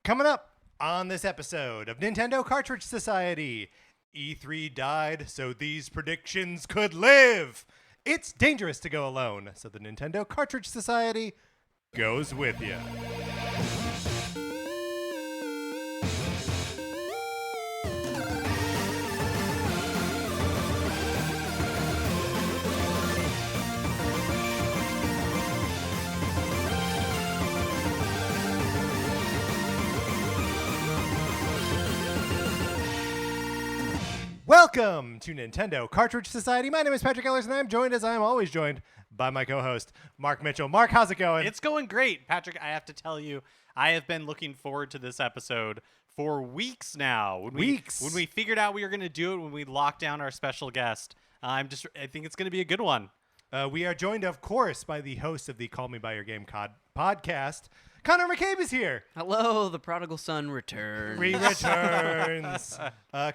Coming up on this episode of Nintendo Cartridge Society, E3 died so these predictions could live. It's dangerous to go alone, so the Nintendo Cartridge Society goes with you. Welcome to Nintendo Cartridge Society. My name is Patrick Ellers, and I'm joined, as I am always joined, by my co-host, Mark Mitchell. Mark, how's it going? It's going great. Patrick, I have to tell you, I have been looking forward to this episode for weeks now. When we figured out we were going to do it, when we locked down our special guest, I think it's going to be a good one. We are joined, of course, by the host of the Call Me By Your Game podcast. Connor McCabe is here. Hello, the prodigal son returns. Returns.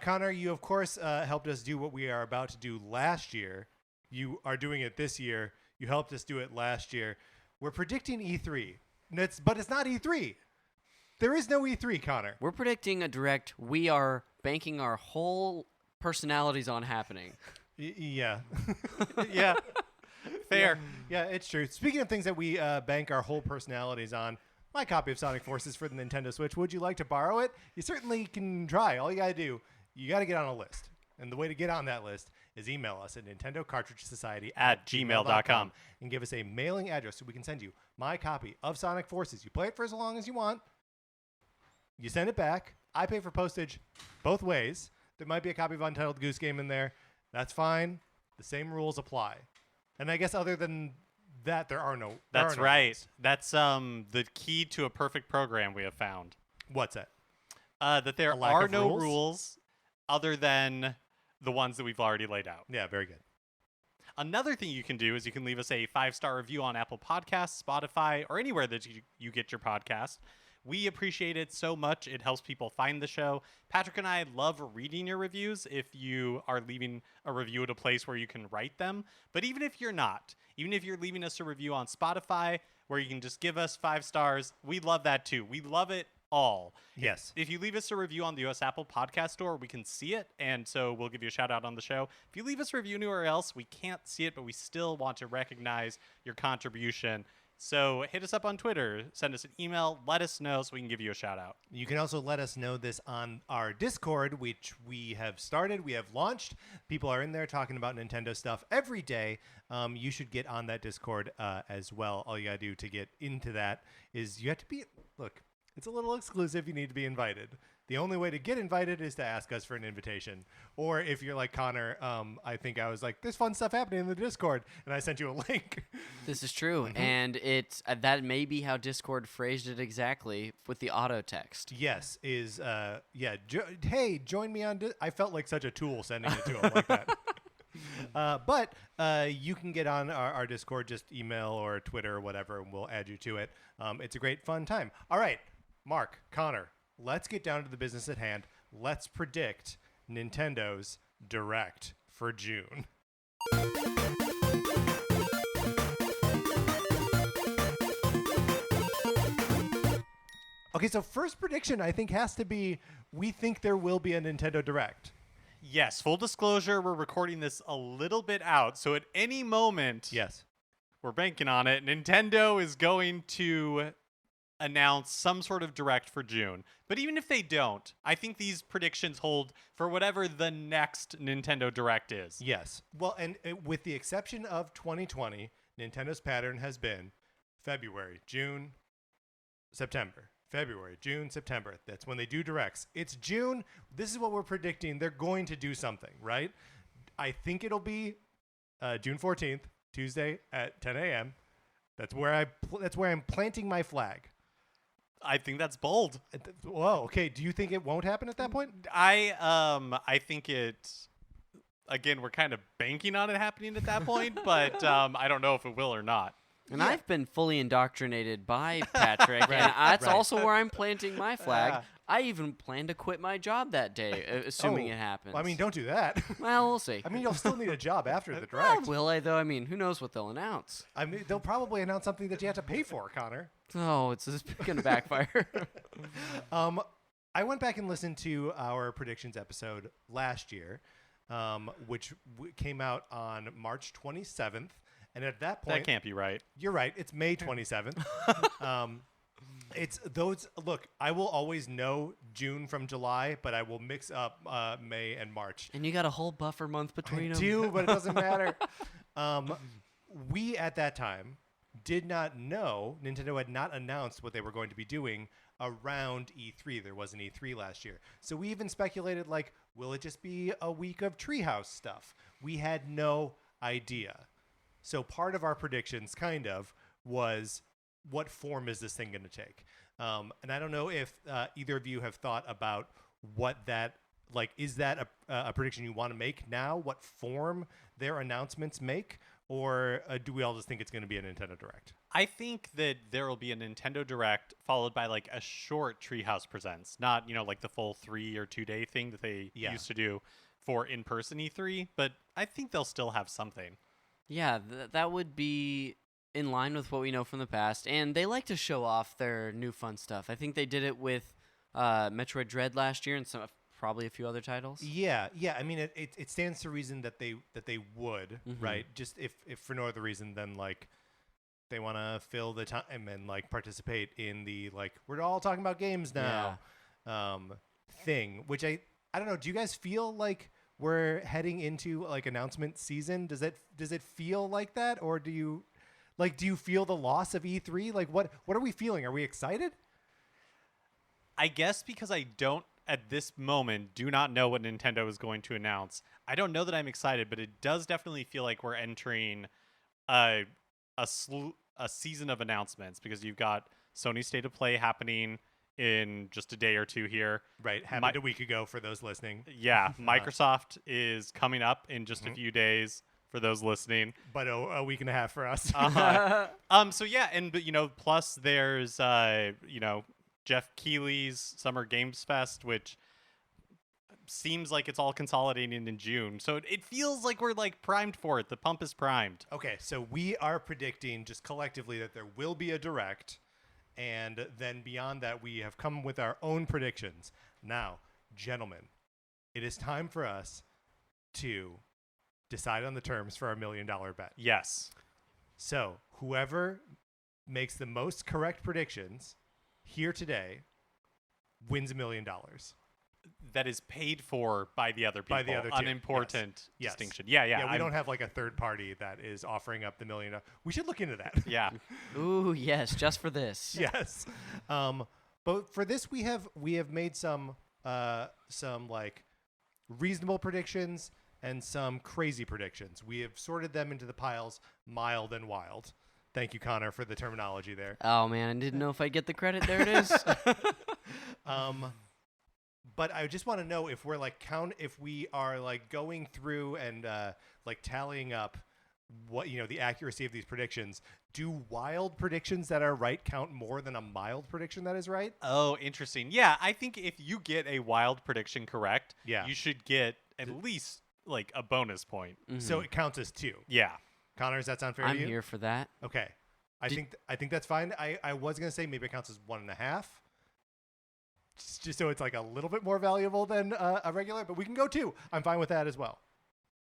Connor, you, of course, helped us do what we are about to do last year. You are doing it this year. You helped us do it last year. We're predicting E3. But it's not E3. There is no E3, Connor. We're predicting a direct. We are banking our whole personalities on happening. Yeah. Yeah. Fair. Yeah, it's true. Speaking of things that we bank our whole personalities on, my copy of Sonic Forces for the Nintendo Switch. Would you like to borrow it? You certainly can try. All you got to do, you got to get on a list. And the way to get on that list is email us at nintendocartridgesociety@gmail.com and give us a mailing address so we can send you my copy of Sonic Forces. You play it for as long as you want. You send it back. I pay for postage both ways. There might be a copy of Untitled Goose Game in there. That's fine. The same rules apply. And I guess other than that, there are no. That's right. Rules. That's the key to a perfect program we have found. What's that? That there are no rules other than the ones that we've already laid out. Yeah, very good. Another thing you can do is you can leave us a 5-star review on Apple Podcasts, Spotify, or anywhere that you get your podcast. We appreciate it so much. It helps people find the show. Patrick and I love reading your reviews if you are leaving a review at a place where you can write them. But even if you're not, even if you're leaving us a review on Spotify where you can just give us 5 stars, we love that too. We love it all. Yes. If you leave us a review on the US Apple Podcast Store, we can see it, and so we'll give you a shout out on the show. If you leave us a review anywhere else, we can't see it, but we still want to recognize your contribution. So hit us up on Twitter, send us an email, let us know so we can give you a shout out. You can also let us know this on our Discord, which we have started, we have launched. People are in there talking about Nintendo stuff every day. You should get on that Discord as well. All you gotta do to get into that is you have to be, look, it's a little exclusive, you need to be invited. The only way to get invited is to ask us for an invitation. Or if you're like Connor, I think I was like, there's fun stuff happening in the Discord, and I sent you a link. This is true, and it's that may be how Discord phrased it exactly with the auto text. Yes, is, hey, join me on I felt like such a tool sending it to him like that. But you can get on our Discord, just email or Twitter or whatever, and we'll add you to it. It's a great, fun time. All right, Mark, Connor. Let's get down to the business at hand. Let's predict Nintendo's Direct for June. Okay, so first prediction I think has to be we think there will be a Nintendo Direct. Yes, full disclosure, we're recording this a little bit out, so at any moment, yes, we're banking on it. Nintendo is going to announce some sort of Direct for June. But even if they don't, I think these predictions hold for whatever the next Nintendo Direct is. Yes. Well, and with the exception of 2020, Nintendo's pattern has been February, June, September. February, June, September. That's when they do Directs. It's June. This is what we're predicting. They're going to do something, right? I think it'll be June 14th, Tuesday at 10 a.m. That's where I'm planting my flag. I think that's bold. Whoa, okay. Do you think it won't happen at that point? I think it. Again, we're kind of banking on it happening at that point, but I don't know if it will or not. And I've been fully indoctrinated by Patrick, and that's also where I'm planting my flag. I even plan to quit my job that day, assuming it happens. Well, I mean, don't do that. Well, we'll see. I mean, you'll still need a job after the Well, Direct. will I, though? I mean, who knows what they'll announce? I mean, they'll probably announce something that you have to pay for, Connor. Oh, it's gonna backfire. I went back and listened to our predictions episode last year, which came out on March 27th. And at that point, That can't be right. You're right. It's May 27th. It's those. Look, I will always know June from July, but I will mix up May and March. And you got a whole buffer month between I them. do, but it doesn't matter. We at that time did not know, Nintendo had not announced what they were going to be doing around E3. There was an E3 last year. So we even speculated, like, will it just be a week of Treehouse stuff? We had no idea. So part of our predictions kind of was, what form is this thing going to take? And I don't know if either of you have thought about what that, like, is that a prediction you want to make now? What form their announcements make? Or do we all just think it's going to be a Nintendo Direct? I think that there will be a Nintendo Direct followed by like a short Treehouse Presents, not, like the full 3 or 2 day thing that they used to do for in-person E3, but I think they'll still have something. Yeah, that would be in line with what we know from the past, and they like to show off their new fun stuff. I think they did it with Metroid Dread last year and probably a few other titles. Yeah. I mean, it stands to reason that they would, right? Just if for no other reason than like they want to fill the time and like participate in the like we're all talking about games now thing. Which I don't know. Do you guys feel like we're heading into like announcement season? Does it feel like that, or do you feel the loss of E3? Like what are we feeling? Are we excited? I guess because I don't at this moment do not know what Nintendo is going to announce. I don't know that I'm excited, but it does definitely feel like we're entering a season of announcements, because you've got Sony State of Play happening in just a day or two here. Right, happened a week ago for those listening. Yeah, Microsoft is coming up in just a few days for those listening. But a week and a half for us. So yeah, and plus there's Jeff Keighley's Summer Games Fest, which seems like it's all consolidating in June. So it feels like we're like primed for it. The pump is primed. Okay, so we are predicting just collectively that there will be a Direct, and then beyond that, we have come with our own predictions. Now, gentlemen, it is time for us to decide on the terms for our $1 million bet. Yes. So whoever makes the most correct predictions here today wins $1 million. That is paid for by the other people. By the other two. Unimportant Yes. distinction. Yeah. We don't have like a third party that is offering up the $1 million. We should look into that. Yeah. Ooh, yes, just for this. Yes. But for this, we have made some like reasonable predictions and some crazy predictions. We have sorted them into the piles mild and wild. Thank you, Connor, for the terminology there. Oh man, I didn't know if I'd get the credit. There it is. But I just want to know if we're like if we are like going through and like tallying up what the accuracy of these predictions. Do wild predictions that are right count more than a mild prediction that is right? Oh, interesting. Yeah, I think if you get a wild prediction correct, you should get at least like a bonus point. Mm-hmm. So it counts as 2. Yeah. Connor, does that sound fair I'm to you? here for that. Okay. I think that's fine. I was going to say maybe it counts as 1.5. Just so it's like a little bit more valuable than a regular, but we can go 2. I'm fine with that as well.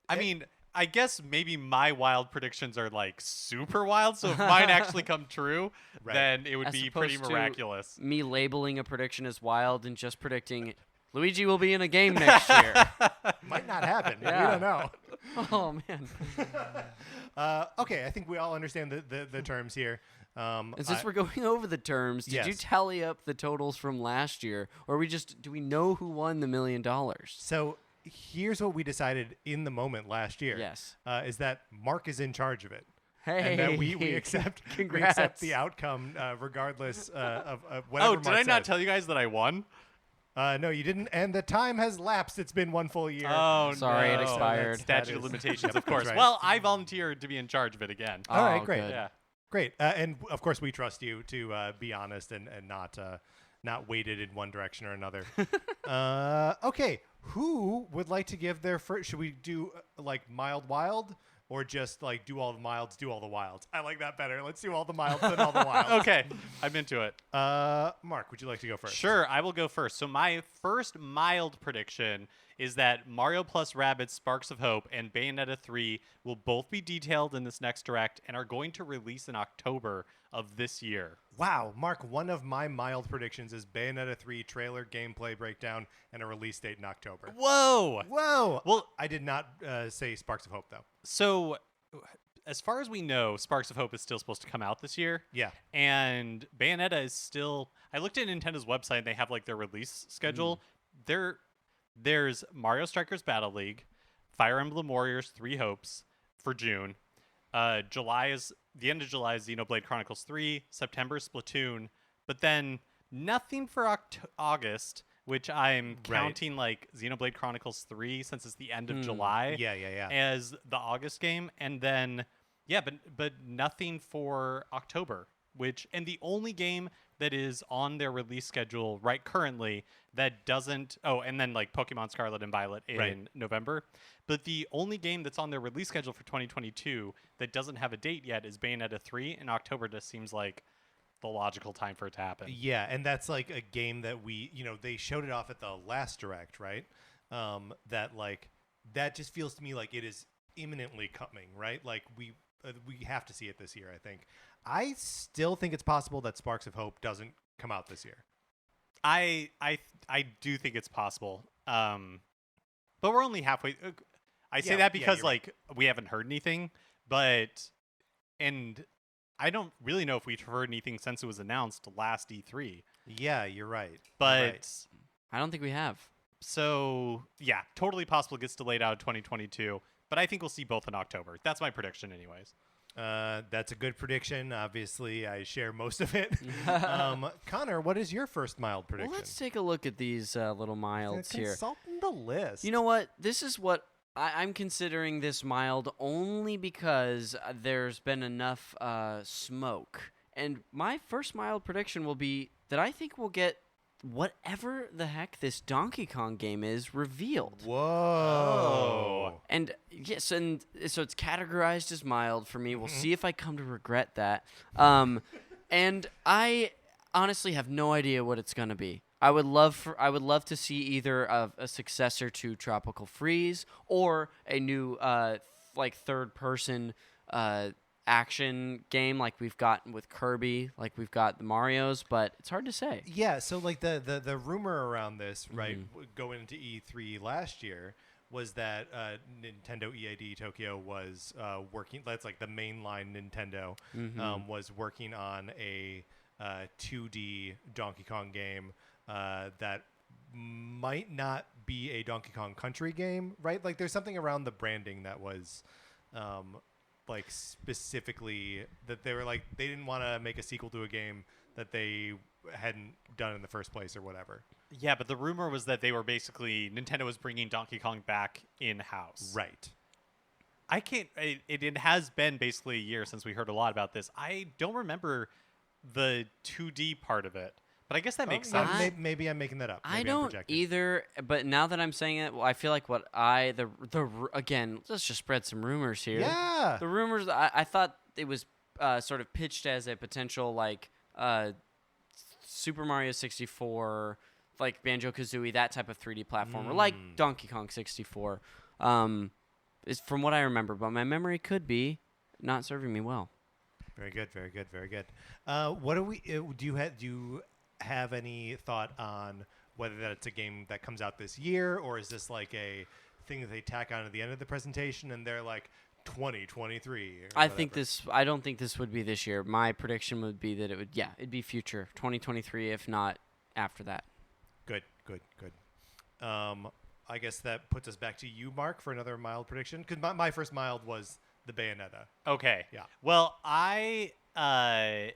I mean, I guess maybe my wild predictions are like super wild, so if mine actually come true, then it would be pretty miraculous. Me labeling a prediction as wild and just predicting Luigi will be in a game next year. Might not happen. Yeah. We don't know. Oh, man. Okay, I think we all understand the terms here. Since we're going over the terms, did you tally up the totals from last year, or do we know who won the $1 million? So here's what we decided in the moment last year. Yes. Is that Mark is in charge of it. Hey, and that we accept the outcome regardless of whatever. Oh, did I not tell you guys that I won? No, you didn't. And the time has lapsed. It's been 1 full year. Oh, sorry, no. it expired. Statute of limitations, of course. Right. Well, I volunteered to be in charge of it again. All right, Oh, great. good. Yeah. Great. And of course, we trust you to be honest and not weighted in one direction or another. Okay. Who would like to give their first? Should we do like mild wild? or just like do all the milds, do all the wilds? I like that better. Let's do all the milds and all the wilds. Okay, I'm into it. Mark, would you like to go first? Sure, I will go first. So my first mild prediction is that Mario plus Rabbids Sparks of Hope and Bayonetta 3 will both be detailed in this next direct and are going to release in October of this year. Wow, Mark, one of my mild predictions is Bayonetta 3 trailer, gameplay breakdown, and a release date in October. Whoa! Whoa! Well, I did not say Sparks of Hope, though. So as far as we know, Sparks of Hope is still supposed to come out this year. Yeah. And Bayonetta is still... I looked at Nintendo's website, and they have, like, their release schedule. There's Mario Strikers Battle League, Fire Emblem Warriors 3 Hopes for June. July is... The end of July is Xenoblade Chronicles 3, September Splatoon, but then nothing for August, which I'm counting like Xenoblade Chronicles 3 since it's the end of July. Yeah. As the August game, and then but nothing for October, and the only game that is on their release schedule right currently that doesn't and then like Pokemon Scarlet and Violet in November. But the only game that's on their release schedule for 2022 that doesn't have a date yet is Bayonetta 3, and October just seems like the logical time for it to happen. Yeah, and that's like a game that they showed it off at the last direct, right? That just feels to me like it is imminently coming, right? Like we have to see it this year, I think. I still think it's possible that Sparks of Hope doesn't come out this year. I do think it's possible. But we're only halfway. I say that because we haven't heard anything, and I don't really know if we've heard anything since it was announced last E3. Yeah, you're right. But I don't think we have. So yeah, totally possible it gets delayed out of 2022. But I think we'll see both in October. That's my prediction, anyways. That's a good prediction. Obviously, I share most of it. Connor, what is your first mild prediction? Well, let's take a look at these little milds here. Consulting the list. You know what? This is what I'm considering this mild only because there's been enough smoke. And my first mild prediction will be that I think we'll get whatever the heck this Donkey Kong game is revealed. Whoa. And yes, and so it's categorized as mild for me. We'll see if I come to regret that. And I honestly have no idea what it's going to be. I would love to see either a successor to Tropical Freeze or a new third person action game like we've got with Kirby, like we've got the Marios, but it's hard to say. Yeah, so like the rumor around this, right, going into E3 last year was that Nintendo EAD Tokyo was working. That's like the mainline Nintendo was working on a 2D Donkey Kong game that might not be a Donkey Kong Country game, right? Like there's something around the branding that was like specifically that they were like they didn't want to make a sequel to a game that they hadn't done in the first place or whatever. Yeah, but the rumor was that they were basically Nintendo was bringing Donkey Kong back in-house. Right. I can't. It has been basically a year since we heard a lot about this. I don't remember the 2D part of it, but I guess that makes sense. Maybe I'm making that up. Maybe I don't either. But now that I'm saying it, I feel like again, let's just spread some rumors here. Yeah. The rumors. I thought it was sort of pitched as a potential like Super Mario 64. Like Banjo-Kazooie, that type of 3D platformer, like Donkey Kong 64, is from what I remember. But my memory could be not serving me well. Very good, very good, very good. What do we? Do you have any thought on whether that's a game that comes out this year, or is this like a thing that they tack on at the end of the presentation and they're like 2023? I don't think this would be this year. My prediction would be that it'd be future 2023, if not after that. Good. I guess that puts us back to you, Mark, for another mild prediction. Because my first mild was the Bayonetta. Okay. Yeah. Well, I'm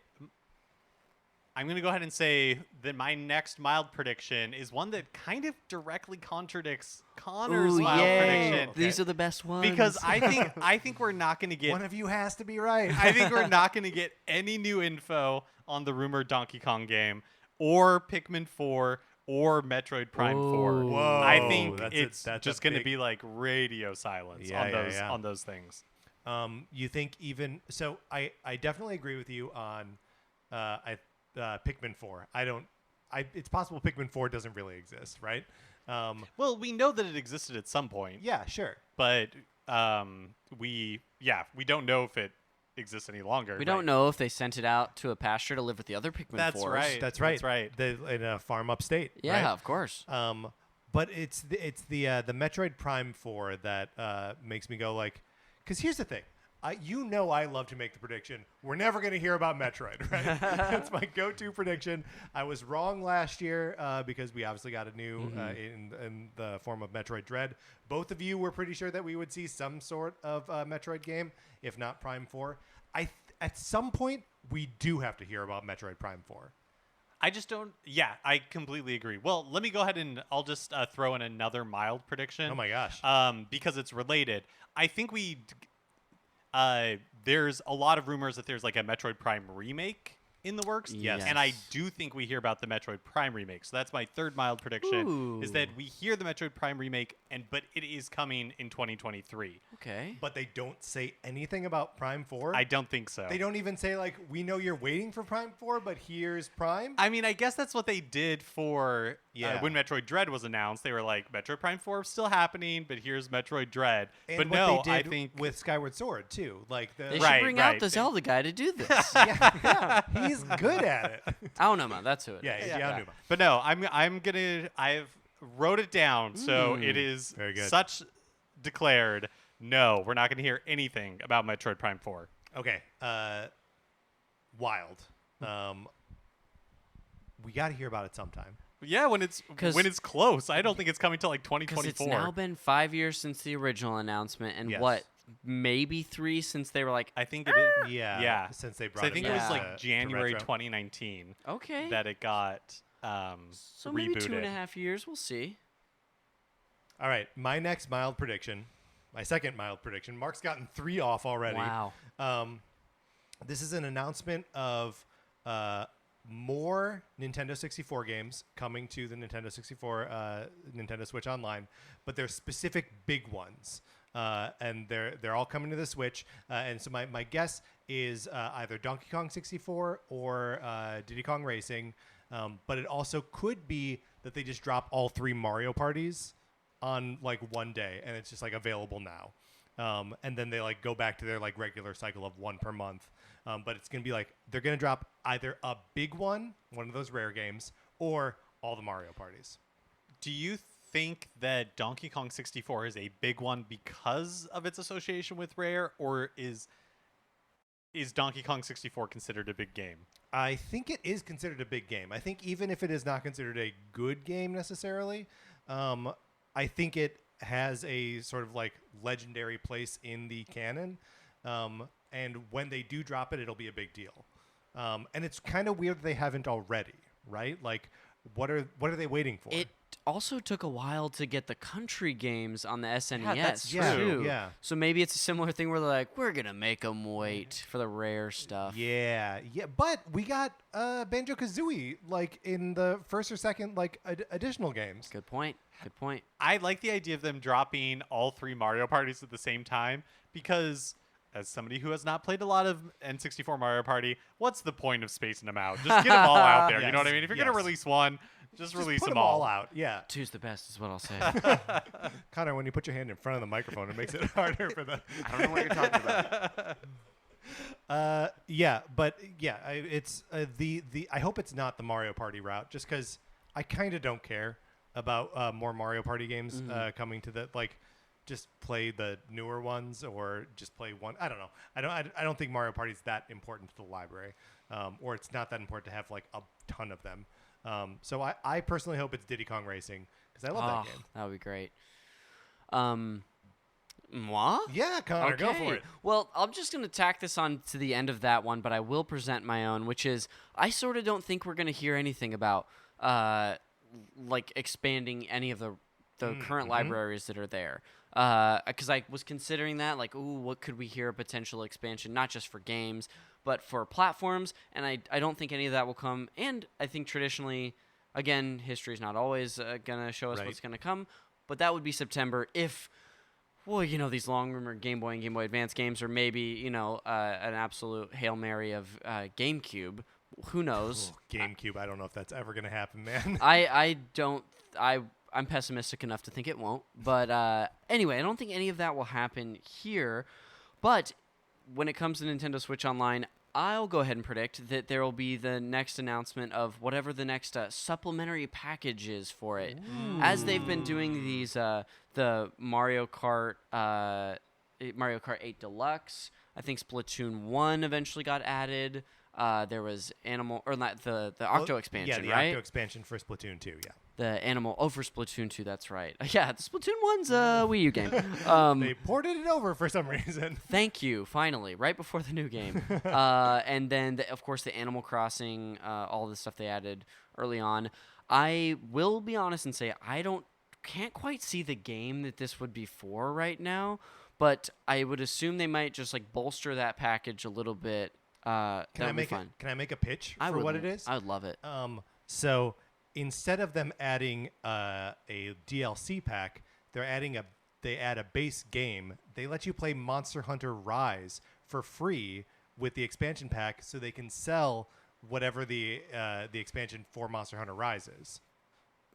going to go ahead and say that my next mild prediction is one that kind of directly contradicts Connor's mild prediction. Okay. These are the best ones. Because I think we're not going to get... One of you has to be right. I think we're not going to get any new info on the rumored Donkey Kong game or Pikmin 4 or Metroid Prime 4. Whoa. I think That's it's just going to be like radio silence on those things. You think even so? I definitely agree with you on Pikmin 4. It's possible Pikmin 4 doesn't really exist, right? Well, we know that it existed at some point. Yeah, sure. But we don't know if it exists any longer. We don't know if they sent it out to a pasture to live with the other Pikmin That's 4s. right. That's right. That's right. In a farm upstate. Yeah, right? of course. But it's the Metroid Prime 4 that makes me go like, because here's the thing. I love to make the prediction. We're never going to hear about Metroid, right? That's my go-to prediction. I was wrong last year because we obviously got a new in the form of Metroid Dread. Both of you were pretty sure that we would see some sort of Metroid game, if not Prime 4. At some point, we do have to hear about Metroid Prime 4. I just don't. Yeah, I completely agree. Well, let me go ahead and I'll just throw in another mild prediction. Oh my gosh. Because it's related. I think there's a lot of rumors that there's like a Metroid Prime remake in the works. Yes. And I do think we hear about the Metroid Prime remake. So that's my third mild prediction is that we hear the Metroid Prime remake but it is coming in 2023. Okay. But they don't say anything about Prime 4? I don't think so. They don't even say, like, we know you're waiting for Prime 4, but here's Prime? I mean, I guess that's what they did for Yeah. when Metroid Dread was announced. They were like, Metroid Prime 4 is still happening, but here's Metroid Dread. And but what no, they did I think with Skyward Sword, too. Like They the should Right, bring out right. the Zelda guy to do this. yeah, he's good at it. Aonuma, that's who it is. Yeah, Aonuma. But no, I've wrote it down, so it is Very good. such declared. No, we're not going to hear anything about Metroid Prime 4. Okay, wild. We got to hear about it sometime. Yeah, when it's close. I don't think it's coming till like Because 2024. it's now been 5 years since the original announcement, and Yes. maybe 3 since they were like, I think it is. Yeah, since they brought So I it think back it was to- like to January retro. 2019 okay, that it got so maybe rebooted. 2.5 years. We'll see. All right, my next mild prediction, my second mild prediction. Mark's gotten 3 off already. Wow. This is an announcement of more Nintendo 64 games coming to the Nintendo 64, Nintendo Switch Online, but they're specific big ones, and they're all coming to the Switch. And so my guess is either Donkey Kong 64 or Diddy Kong Racing, but it also could be that they just drop all 3 Mario parties on like one day, and it's just like available now. And then they like go back to their like regular cycle of 1 per month. But it's going to be like they're going to drop either a big one of those rare games, or all the Mario parties. Do you think that Donkey Kong 64 is a big one because of its association with Rare, or is Donkey Kong 64 considered a big game? I think it is considered a big game. I think even if it is not considered a good game necessarily, I think it has a sort of like legendary place in the canon. And when they do drop it, it'll be a big deal. And it's kind of weird that they haven't already, right? Like, what are they waiting for? It also took a while to get the country games on the SNES that's true. too. Yeah. So maybe it's a similar thing where they're like, we're gonna make them wait for the rare stuff. Yeah. But we got Banjo-Kazooie like in the first or second like additional games. Good point. I like the idea of them dropping all 3 Mario parties at the same time because, as somebody who has not played a lot of N64 Mario Party, what's the point of spacing them out? Just get them all out there. You know what I mean? If you're going to release one, just release put them all out. Yeah. 2's the best is what I'll say. Connor, when you put your hand in front of the microphone, it makes it harder for the. I don't know what you're talking about. It's I hope it's not the Mario Party route, just because I kind of don't care about more Mario Party games coming to the like. Just play the newer ones, or just play one. I don't know. I don't think Mario Party is that important to the library, or it's not that important to have like a ton of them. So I personally hope it's Diddy Kong Racing because I love that game. That would be great. Moi? Yeah, Connor, go for it. Well, I'm just going to tack this on to the end of that one, but I will present my own, which is I sort of don't think we're going to hear anything about like expanding any of the current libraries that are there. Because I was considering that, like, ooh, what could we hear a potential expansion, not just for games, but for platforms, and I don't think any of that will come. And I think traditionally, again, history is not always going to show us Right. what's going to come, but that would be September if well, these long rumored Game Boy and Game Boy Advance games, or maybe, an absolute Hail Mary of GameCube. Who knows? GameCube, I don't know if that's ever going to happen, man. I'm pessimistic enough to think it won't. But anyway, I don't think any of that will happen here. But when it comes to Nintendo Switch Online, I'll go ahead and predict that there will be the next announcement of whatever the next supplementary package is for it. Ooh. As they've been doing these, the Mario Kart 8 Deluxe. I think Splatoon 1 eventually got added. There was the Octo expansion, the right? Octo expansion for Splatoon 2, yeah. For Splatoon 2, that's right. Yeah, the Splatoon 1's a Wii U game. They ported it over for some reason. Thank you, finally, right before the new game. And then, of course, the Animal Crossing, all the stuff they added early on. I will be honest and say can't quite see the game that this would be for right now, but I would assume they might just bolster that package a little bit. Can I make a pitch for what it is? I would love it. So instead of them adding a DLC pack, they add a base game. They let you play Monster Hunter Rise for free with the expansion pack, so they can sell whatever the expansion for Monster Hunter Rise is.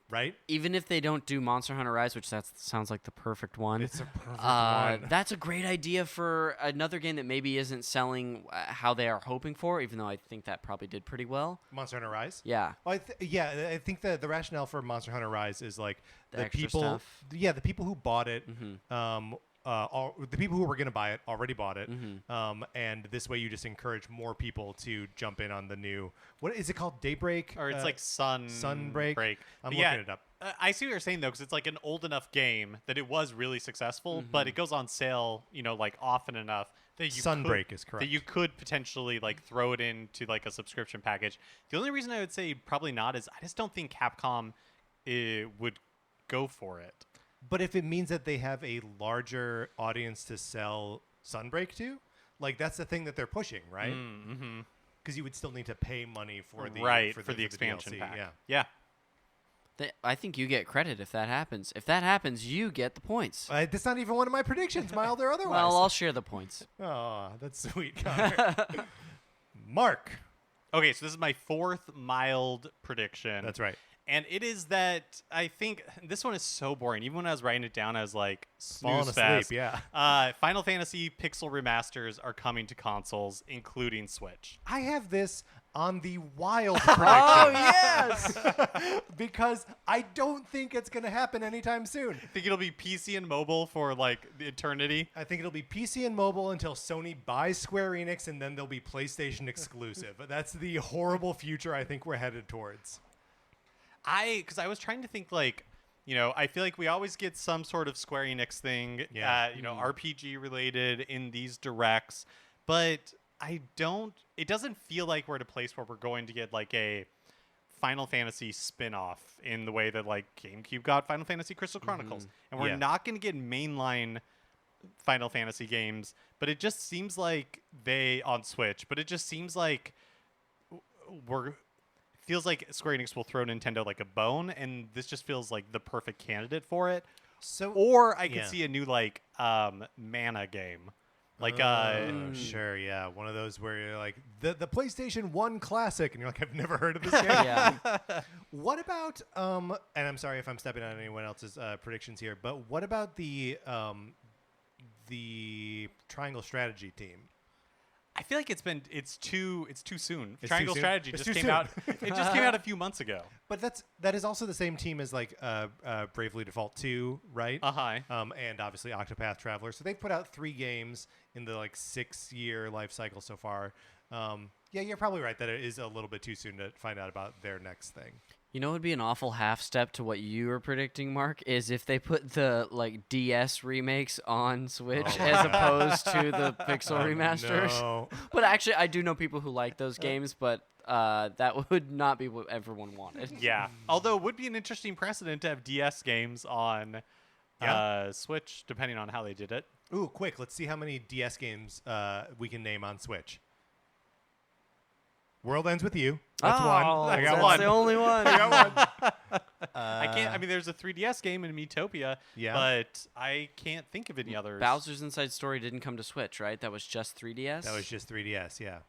Right? Even if they don't do Monster Hunter Rise, which sounds like the perfect one. It's a perfect one. That's a great idea for another game that maybe isn't selling how they are hoping for, even though I think that probably did pretty well. Monster Hunter Rise? Yeah. Well, I think the rationale for Monster Hunter Rise is the extra people. stuff. Yeah, the people who bought it. Mm-hmm. The people who were going to buy it already bought it, and this way you just encourage more people to jump in on the new. What is it called? Daybreak, or it's Sunbreak. I'm looking it up. I see what you're saying though, because it's an old enough game that it was really successful, but it goes on sale, often enough that Sunbreak is correct. That you could potentially throw it into a subscription package. The only reason I would say probably not is I just don't think Capcom would go for it. But if it means that they have a larger audience to sell Sunbreak to, that's the thing that they're pushing, right? Because you would still need to pay money for the expansion DLC, pack. Yeah. I think you get credit if that happens. If that happens, you get the points. That's not even one of my predictions, mild or otherwise. Well, I'll share the points. Oh, that's sweet, Connor. Mark. Okay, so this is my fourth mild prediction. That's right. And it is that I think this one is so boring. Even when I was writing it down, I was like, falling snooze asleep, fest. yeah. Final Fantasy Pixel remasters are coming to consoles, including Switch. I have this on the wild prediction. Oh, yes! Because I don't think it's going to happen anytime soon. I think it'll be PC and mobile for the eternity. I think it'll be PC and mobile until Sony buys Square Enix, and then they'll be PlayStation exclusive. That's the horrible future I think we're headed towards. Because I was trying to think I feel like we always get some sort of Square Enix thing, RPG related in these directs, but it doesn't feel like we're at a place where we're going to get a Final Fantasy spin-off in the way that GameCube got Final Fantasy Crystal Chronicles. And we're not going to get mainline Final Fantasy games, but it just seems like on Switch, but it just seems like feels like Square Enix will throw Nintendo a bone, and this just feels like the perfect candidate for it. Or I could see a new Mana game. Sure, yeah. One of those where you're the PlayStation 1 Classic, and you're I've never heard of this game. Yeah. What about, and I'm sorry if I'm stepping on anyone else's predictions here, but what about the Triangle Strategy team? I feel like it's too soon. It's Triangle too soon? Strategy It's just too came out. It just came out a few months ago. But that is also the same team as Bravely Default 2, right? And obviously Octopath Traveler. So they've put out 3 games in the 6-year life cycle so far. Yeah, you're probably right that it is a little bit too soon to find out about their next thing. You know what would be an awful half step to what you were predicting, Mark, is if they put the DS remakes on Switch as opposed to the Pixel remasters. No. But actually, I do know people who like those games, but that would not be what everyone wanted. Yeah. Although it would be an interesting precedent to have DS games on Switch, depending on how they did it. Ooh, quick. Let's see how many DS games we can name on Switch. World Ends With You. That's one. I got That's one. the only one. I got one. I I mean, there's a 3DS game in Miitopia, Yeah. but I can't think of any others. Bowser's Inside Story didn't come to Switch, right? That was just 3DS? That was just 3DS, yeah.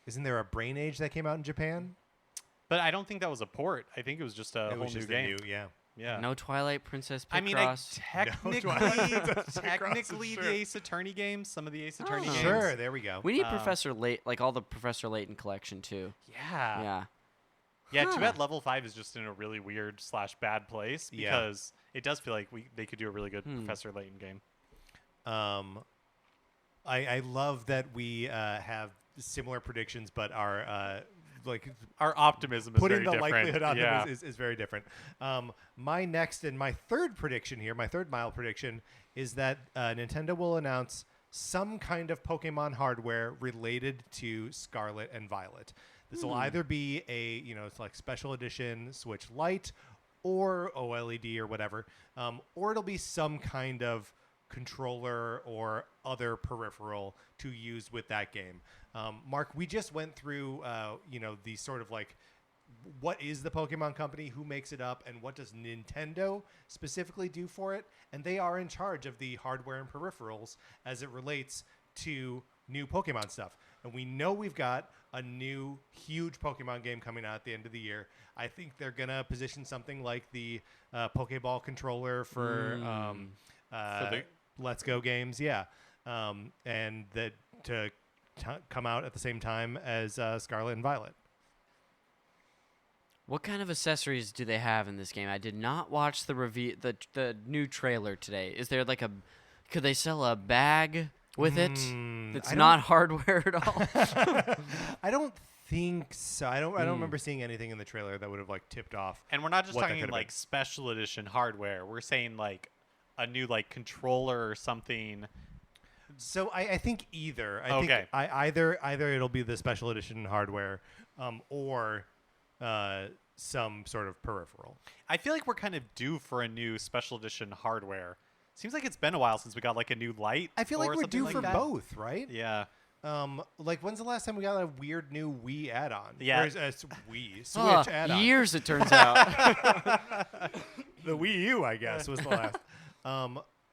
Isn't there a Brain Age that came out in Japan? But I don't think that was a port. I think it was just a It whole was new just game. yeah. Yeah. No Twilight Princess Picross? I mean, technically, Twilight Princess Picross, technically sure. the Ace Attorney games, some of the Ace Attorney Oh. games. Sure, there we go. We need Um, Professor Layton, like all the Professor Layton collection too. Yeah. Yeah. Yeah, Huh. too bad Level 5 is just in a really weird / bad place Yeah. because it does feel like they could do a really good Hmm. Professor Layton game. I love that we have similar predictions, but our like Our optimism is putting very the different. likelihood on yeah. them is very different. My next and my third prediction here, my third mild prediction, is that Nintendo will announce some kind of Pokemon hardware related to Scarlet and Violet. This will either be a it's like special edition Switch Lite or OLED or whatever, or it'll be some kind of controller or other peripheral to use with that game. Mark, we just went through the sort of like what is the Pokemon company, who makes it up, and what does Nintendo specifically do for it, and they are in charge of the hardware and peripherals as it relates to new Pokemon stuff. And we know we've got a new huge Pokemon game coming out at the end of the year. I think they're gonna position something like the Pokeball controller for the Let's Go games, and that to come out at the same time as Scarlet and Violet. What kind of accessories do they have in this game? I did not watch the the new trailer today. Is there like could they sell a bag with it that's I not hardware at all? I don't think so. I don't remember seeing anything in the trailer that would have like tipped off. And we're not just what that talking could've like been. special edition hardware. We're saying like a new like controller or something. So I think either. I Okay. think either it'll be the special edition hardware, or some sort of peripheral. I feel like we're kind of due for a new special edition hardware. Seems like it's been a while since we got like a new light. I feel like or we're something due like for that. both, right? Yeah. Like when's the last time we got a weird new Wii add-on? Yeah. Or Wii Switch Ah, add-on. years, it turns out. The Wii U, I guess, was the last.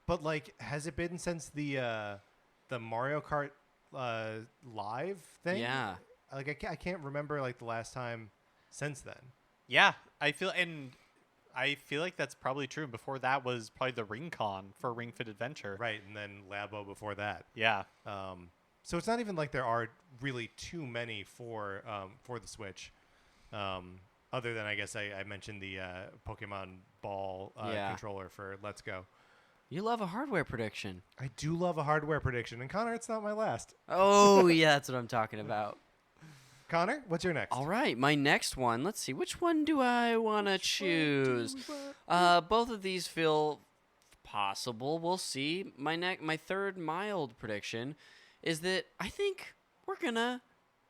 But like, has it been since the Mario Kart live thing? Yeah. Like I can't remember like the last time since then. Yeah. I feel like that's probably true. Before that was probably the Ring-Con for Ring Fit Adventure. Right, and then Labo before that. Yeah. So it's not even like there are really too many for the Switch. Other than I guess I mentioned the Pokemon Ball controller for Let's Go. You love a hardware prediction. I do love a hardware prediction, and Connor, it's not my last. Oh, yeah, that's what I'm talking about. Connor, what's your next? All right, my next one. Let's see. Which one do I want to choose? Both of these feel possible. We'll see. My third mild prediction is that I think we're going to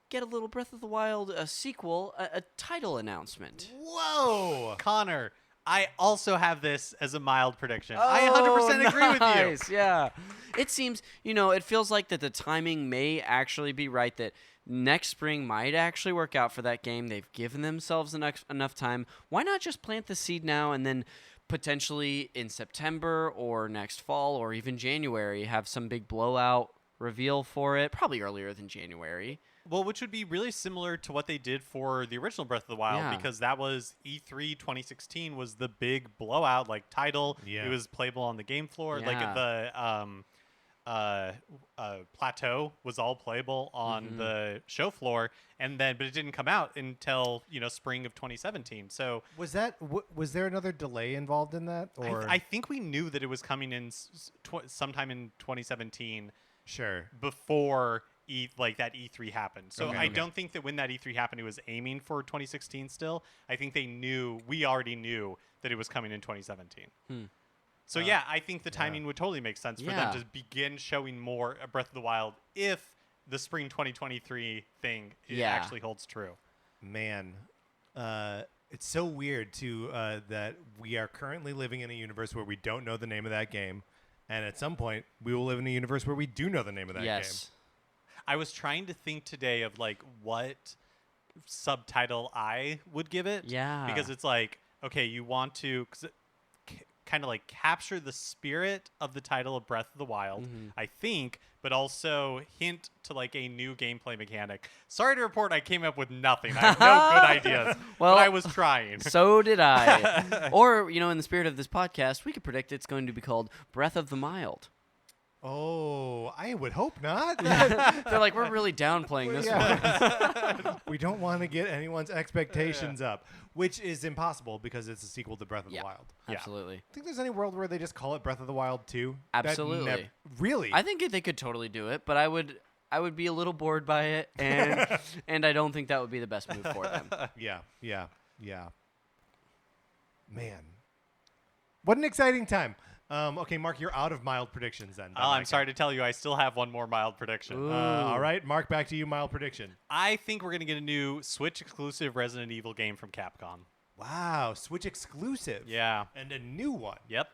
get a little Breath of the Wild sequel, a title announcement. Whoa! Connor, I also have this as a mild prediction. I 100% agree with you. Nice, yeah. It seems, it feels like that the timing may actually be right, that next spring might actually work out for that game. They've given themselves enough time. Why not just plant the seed now and then potentially in September or next fall or even January have some big blowout reveal for it? Probably earlier than January. Well, which would be really similar to what they did for the original Breath of the Wild, Yeah. because that was E3 2016 was the big blowout, like title. Yeah. It was playable on the game floor. Yeah. Like the plateau was all playable on the show floor, but it didn't come out until spring of 2017. So Was there another delay involved in that, or I think we knew that it was coming in sometime in 2017 sure? before that E3 happened. So Okay, I okay. don't think that when that E3 happened, it was aiming for 2016 still. I think we already knew that it was coming in 2017. So yeah, I think the timing would totally make sense for them Yeah. to begin showing more Breath of the Wild if the spring 2023 thing actually holds true. Man, it's so weird too that we are currently living in a universe where we don't know the name of that game, and at some point we will live in a universe where we do know the name of that game. Yes. I was trying to think today of like what subtitle I would give it. Yeah. Because it's like, okay, you want to kind of like capture the spirit of the title of Breath of the Wild, I think, but also hint to like a new gameplay mechanic. Sorry to report, I came up with nothing. I have no good ideas. Well, but I was trying. So did I. Or, in the spirit of this podcast, we could predict it's going to be called Breath of the Mild. Oh, I would hope not. They're like, we're really downplaying this one. We don't want to get anyone's expectations up, which is impossible because it's a sequel to Breath of the Wild. Absolutely. Think there's any world where they just call it Breath of the Wild 2? Absolutely. Really? I think they could totally do it, but I would be a little bored by it, and I don't think that would be the best move for them. Yeah. Man. What an exciting time. Okay, Mark, you're out of mild predictions then. Oh, I'm sorry to tell you, I still have one more mild prediction. All right, Mark, back to you, mild prediction. I think we're going to get a new Switch exclusive Resident Evil game from Capcom. Wow, Switch exclusive. Yeah. And a new one. Yep.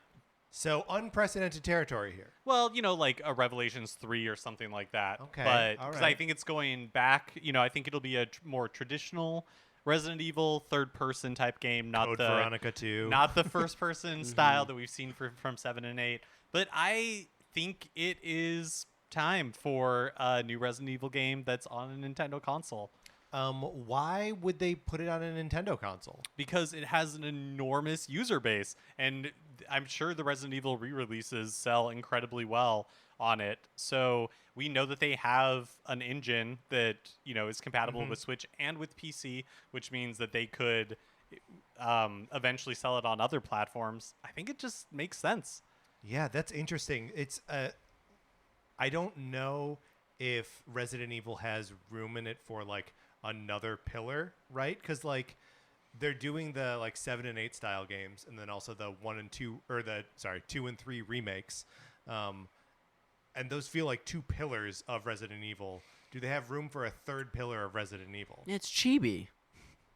So unprecedented territory here. Well, like a Revelations 3 or something like that. Okay, But all because right. I think it's going back, I think it'll be a more traditional Resident Evil third-person type game, not Code the Veronica 2. not the first-person style that we've seen from 7 and 8. But I think it is time for a new Resident Evil game that's on a Nintendo console. Why would they put it on a Nintendo console? Because it has an enormous user base, and I'm sure the Resident Evil re-releases sell incredibly well on it. So we know that they have an engine that is compatible with Switch and with PC, which means that they could eventually sell it on other platforms. I think it just makes sense. Yeah, that's interesting. It's I don't know if Resident Evil has room in it for like another pillar, right? Because like they're doing the like 7 and 8 style games, and then also the 1 and 2 or the 2 and 3 remakes. And those feel like two pillars of Resident Evil. Do they have room for a third pillar of Resident Evil? It's chibi.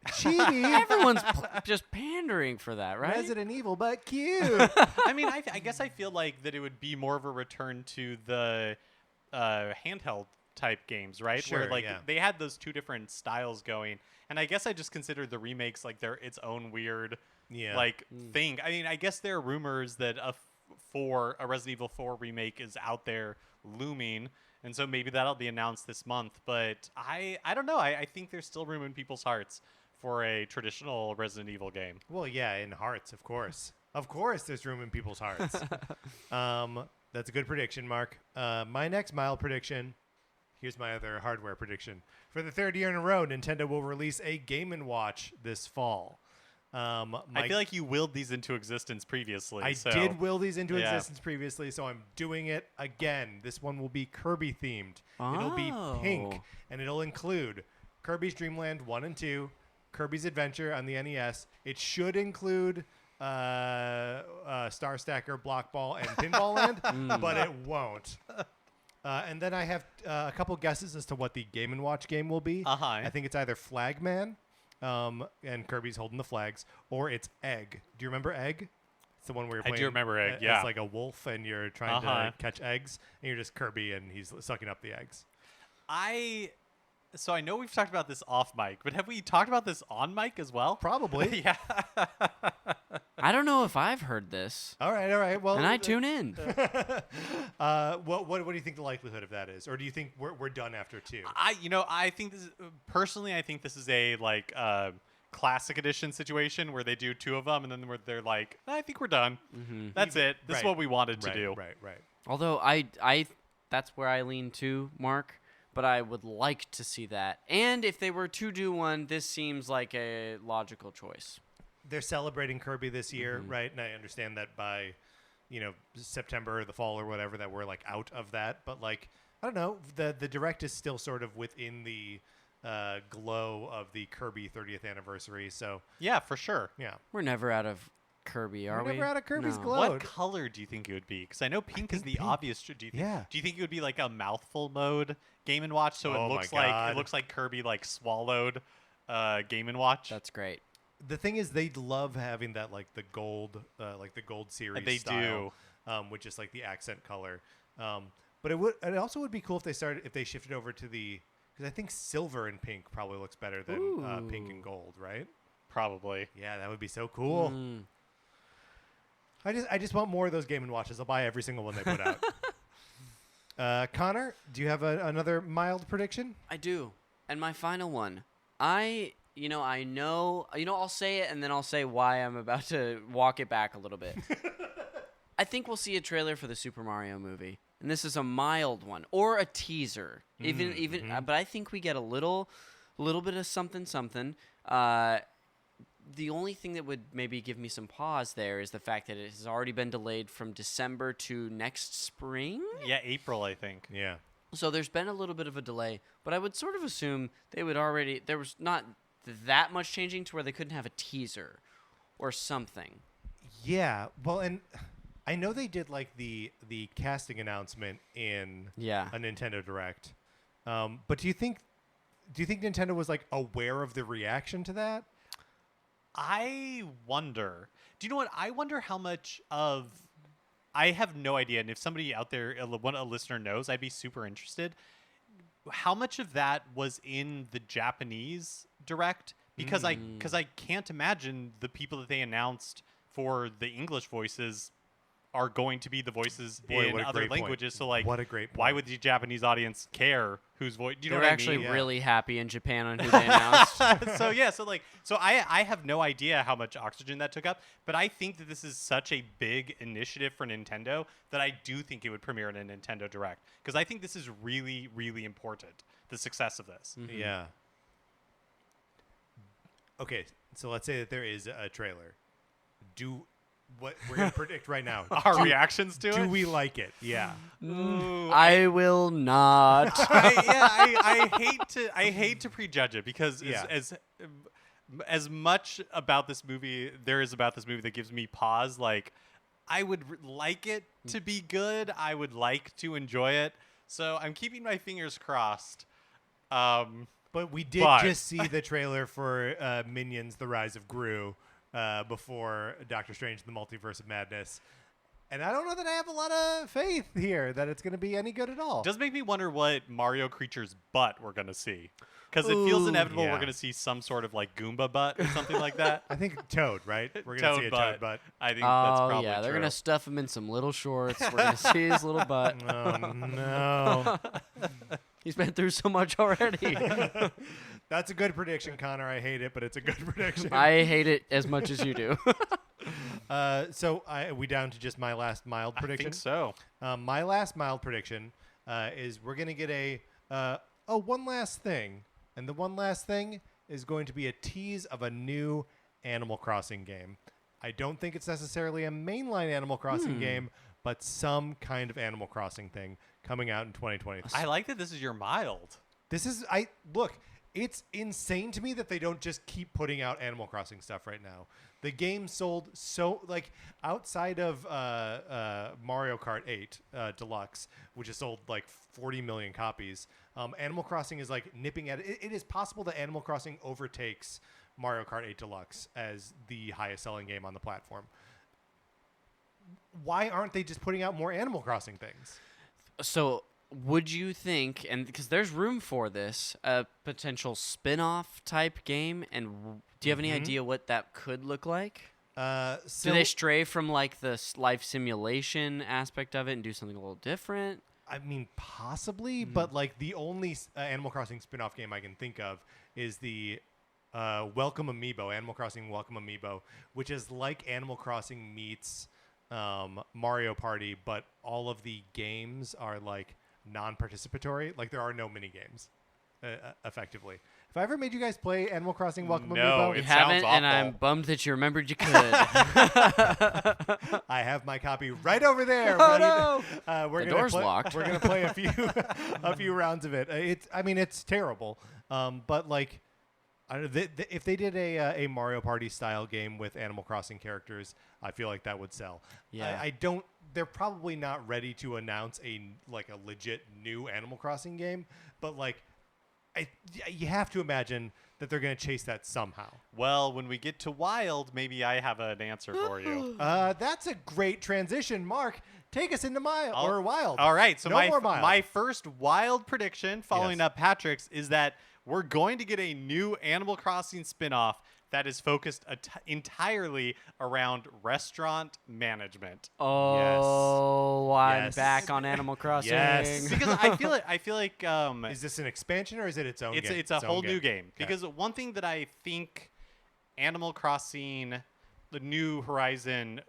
Chibi. Everyone's just pandering for that, right? Resident Evil, but cute. I mean, I guess I feel like that it would be more of a return to the handheld type games, right? Sure, Where like yeah. they had those two different styles going, and I guess I just consider the remakes like they're its own weird thing. I mean, I guess there are rumors that a Resident Evil 4 remake is out there looming, and so maybe that'll be announced this month. But I don't know. I think there's still room in people's hearts for a traditional Resident Evil game. Well, yeah, in hearts, of course. Of course, there's room in people's hearts. That's a good prediction, Mark. My next mild prediction. Here's my other hardware prediction. For the third year in a row, Nintendo will release a Game & Watch this fall. I feel like you willed these into existence previously. I so. did will these into existence previously, so I'm doing it again. This one will be Kirby themed. It'll be pink, and it'll include Kirby's Dream Land 1 and 2, Kirby's Adventure on the NES. It should include Star Stacker, Block Ball, and Pinball Land, but it won't. And then I have a couple guesses as to what the Game & Watch game will be. I think it's either Flagman, and Kirby's holding the flags, or it's Egg. Do you remember Egg? It's the one where you're playing. I do remember Egg, yeah. It's like a wolf, and you're trying to catch eggs, and you're just Kirby, and he's sucking up the eggs. So I know we've talked about this off mic, but have we talked about this on mic as well? Probably. Yeah. I don't know if I've heard this. All right. Well, And I tune in. What do you think the likelihood of that is, or do you think we're done after 2? I think this is, personally, I think this is a like classic edition situation where they do 2 of them, and then they're like, I think we're done. That's it. This is what we wanted to do. Right. Although I that's where I lean to, Mark. But I would like to see that. And if they were to do one, this seems like a logical choice. They're celebrating Kirby this year, right? And I understand that by, September or the fall or whatever, that we're like out of that. But like, I don't know, the Direct is still sort of within the glow of the Kirby 30th anniversary. So Yeah, for sure. yeah, We're never out of Kirby, are we're we? never out of Kirby's No. glow. What color do you think it would be? Because I know pink is think the pink. obvious. Do you think? Yeah. Do you think it would be like a mouthful mode Game & Watch? So Oh it my looks God. like Kirby like swallowed Game & Watch. That's great. The thing is, they love having that like the gold series. They style, which is like the accent color. But it also would be cool if they shifted over to the Because I think silver and pink probably looks better than pink and gold, right? Probably. Yeah, that would be so cool. Mm. I just want more of those Game & Watches. I'll buy every single one they put out. Connor, do you have another mild prediction? I do. And my final one. I know, I'll say it and then I'll say why I'm about to walk it back a little bit. I think we'll see a trailer for the Super Mario movie. And this is a mild one or a teaser. But I think we get a little bit of something. The only thing that would maybe give me some pause there is the fact that it has already been delayed from December to next spring. Yeah, April, I think. Yeah. So there's been a little bit of a delay, but I would sort of assume there was not that much changing to where they couldn't have a teaser or something. Yeah. Well, and I know they did like the casting announcement in a Nintendo Direct. But do you think Nintendo was like aware of the reaction to that? I wonder. Do you know what? I wonder how much of. I have no idea, and if somebody out there, a listener knows, I'd be super interested. How much of that was in the Japanese Direct? Because I can't imagine the people that they announced for the English voices are going to be the voices in other languages. So, like, what a great point. Why would the Japanese audience care whose voice? Do you know They're what actually I mean? really happy in Japan on who they announced. So I have no idea how much oxygen that took up, but I think that this is such a big initiative for Nintendo that I do think it would premiere in a Nintendo Direct, because I think this is really, really important, the success of this. Mm-hmm. Yeah. Okay, so let's say that there is a trailer. What we're gonna predict right now? Our reactions to it. Do we like it? Yeah. Ooh, I will not. I hate to prejudge it, because as much about this movie there is about this movie that gives me pause. Like, I would like it to be good. I would like to enjoy it. So I'm keeping my fingers crossed. But we did just see the trailer for Minions: The Rise of Gru before Doctor Strange: The Multiverse of Madness. And I don't know that I have a lot of faith here that it's going to be any good at all. Does make me wonder what Mario creature's butt we're going to see. Because it feels inevitable yeah. we're going to see some sort of like Goomba butt or something like that. I think Toad, right? We're going to see a Toad butt. I think that's Oh, probably yeah, they're true. going to stuff him in some little shorts. We're going to see his little butt. Oh, no. He's been through so much already. That's a good prediction, Connor. I hate it, but it's a good prediction. I hate it as much as you do. So we down to just my last mild prediction? I think so. My last mild prediction is we're going to get one last thing. And the one last thing is going to be a tease of a new Animal Crossing game. I don't think it's necessarily a mainline Animal Crossing game, but some kind of Animal Crossing thing coming out in 2023. I like that this is your mild. It's insane to me that they don't just keep putting out Animal Crossing stuff right now. The game sold so, like, outside of Mario Kart 8 Deluxe, which has sold like 40 million copies, Animal Crossing is like nipping at it. It is possible that Animal Crossing overtakes Mario Kart 8 Deluxe as the highest selling game on the platform. Why aren't they just putting out more Animal Crossing things? So would you think, and because there's room for this, a potential spin-off type game, and do you have any idea what that could look like? Do they stray from like the life simulation aspect of it and do something a little different? I mean, possibly, but like the only Animal Crossing spin-off game I can think of is the Welcome Amiibo, Animal Crossing Welcome Amiibo, which is like Animal Crossing meets Mario Party, but all of the games are like non-participatory. Like, there are no mini games, effectively. Have I ever made you guys play Animal Crossing Welcome Amiibo? You It haven't, sounds and awful. I'm bummed that you remembered you could. I have my copy right over there. Oh, no! The door's locked. We're gonna play a few rounds of it. It's terrible. But like, I don't know, if they did a Mario Party style game with Animal Crossing characters, I feel like that would sell. Yeah. I don't. They're probably not ready to announce a legit new Animal Crossing game, but like, you have to imagine that they're going to chase that somehow. Well, when we get to Wild, maybe I have an answer for you. That's a great transition, Mark. Take us into Wild. All right, so No more Mild. my first Wild prediction, following Yes. up Patrick's, is that we're going to get a new Animal Crossing spinoff that is focused entirely around restaurant management. Oh, I'm Yes. back on Animal Crossing. Yes. Because I feel like Is this an expansion or is it its own game? it's a whole new game. Okay. Because one thing that I think Animal Crossing, the New Horizon,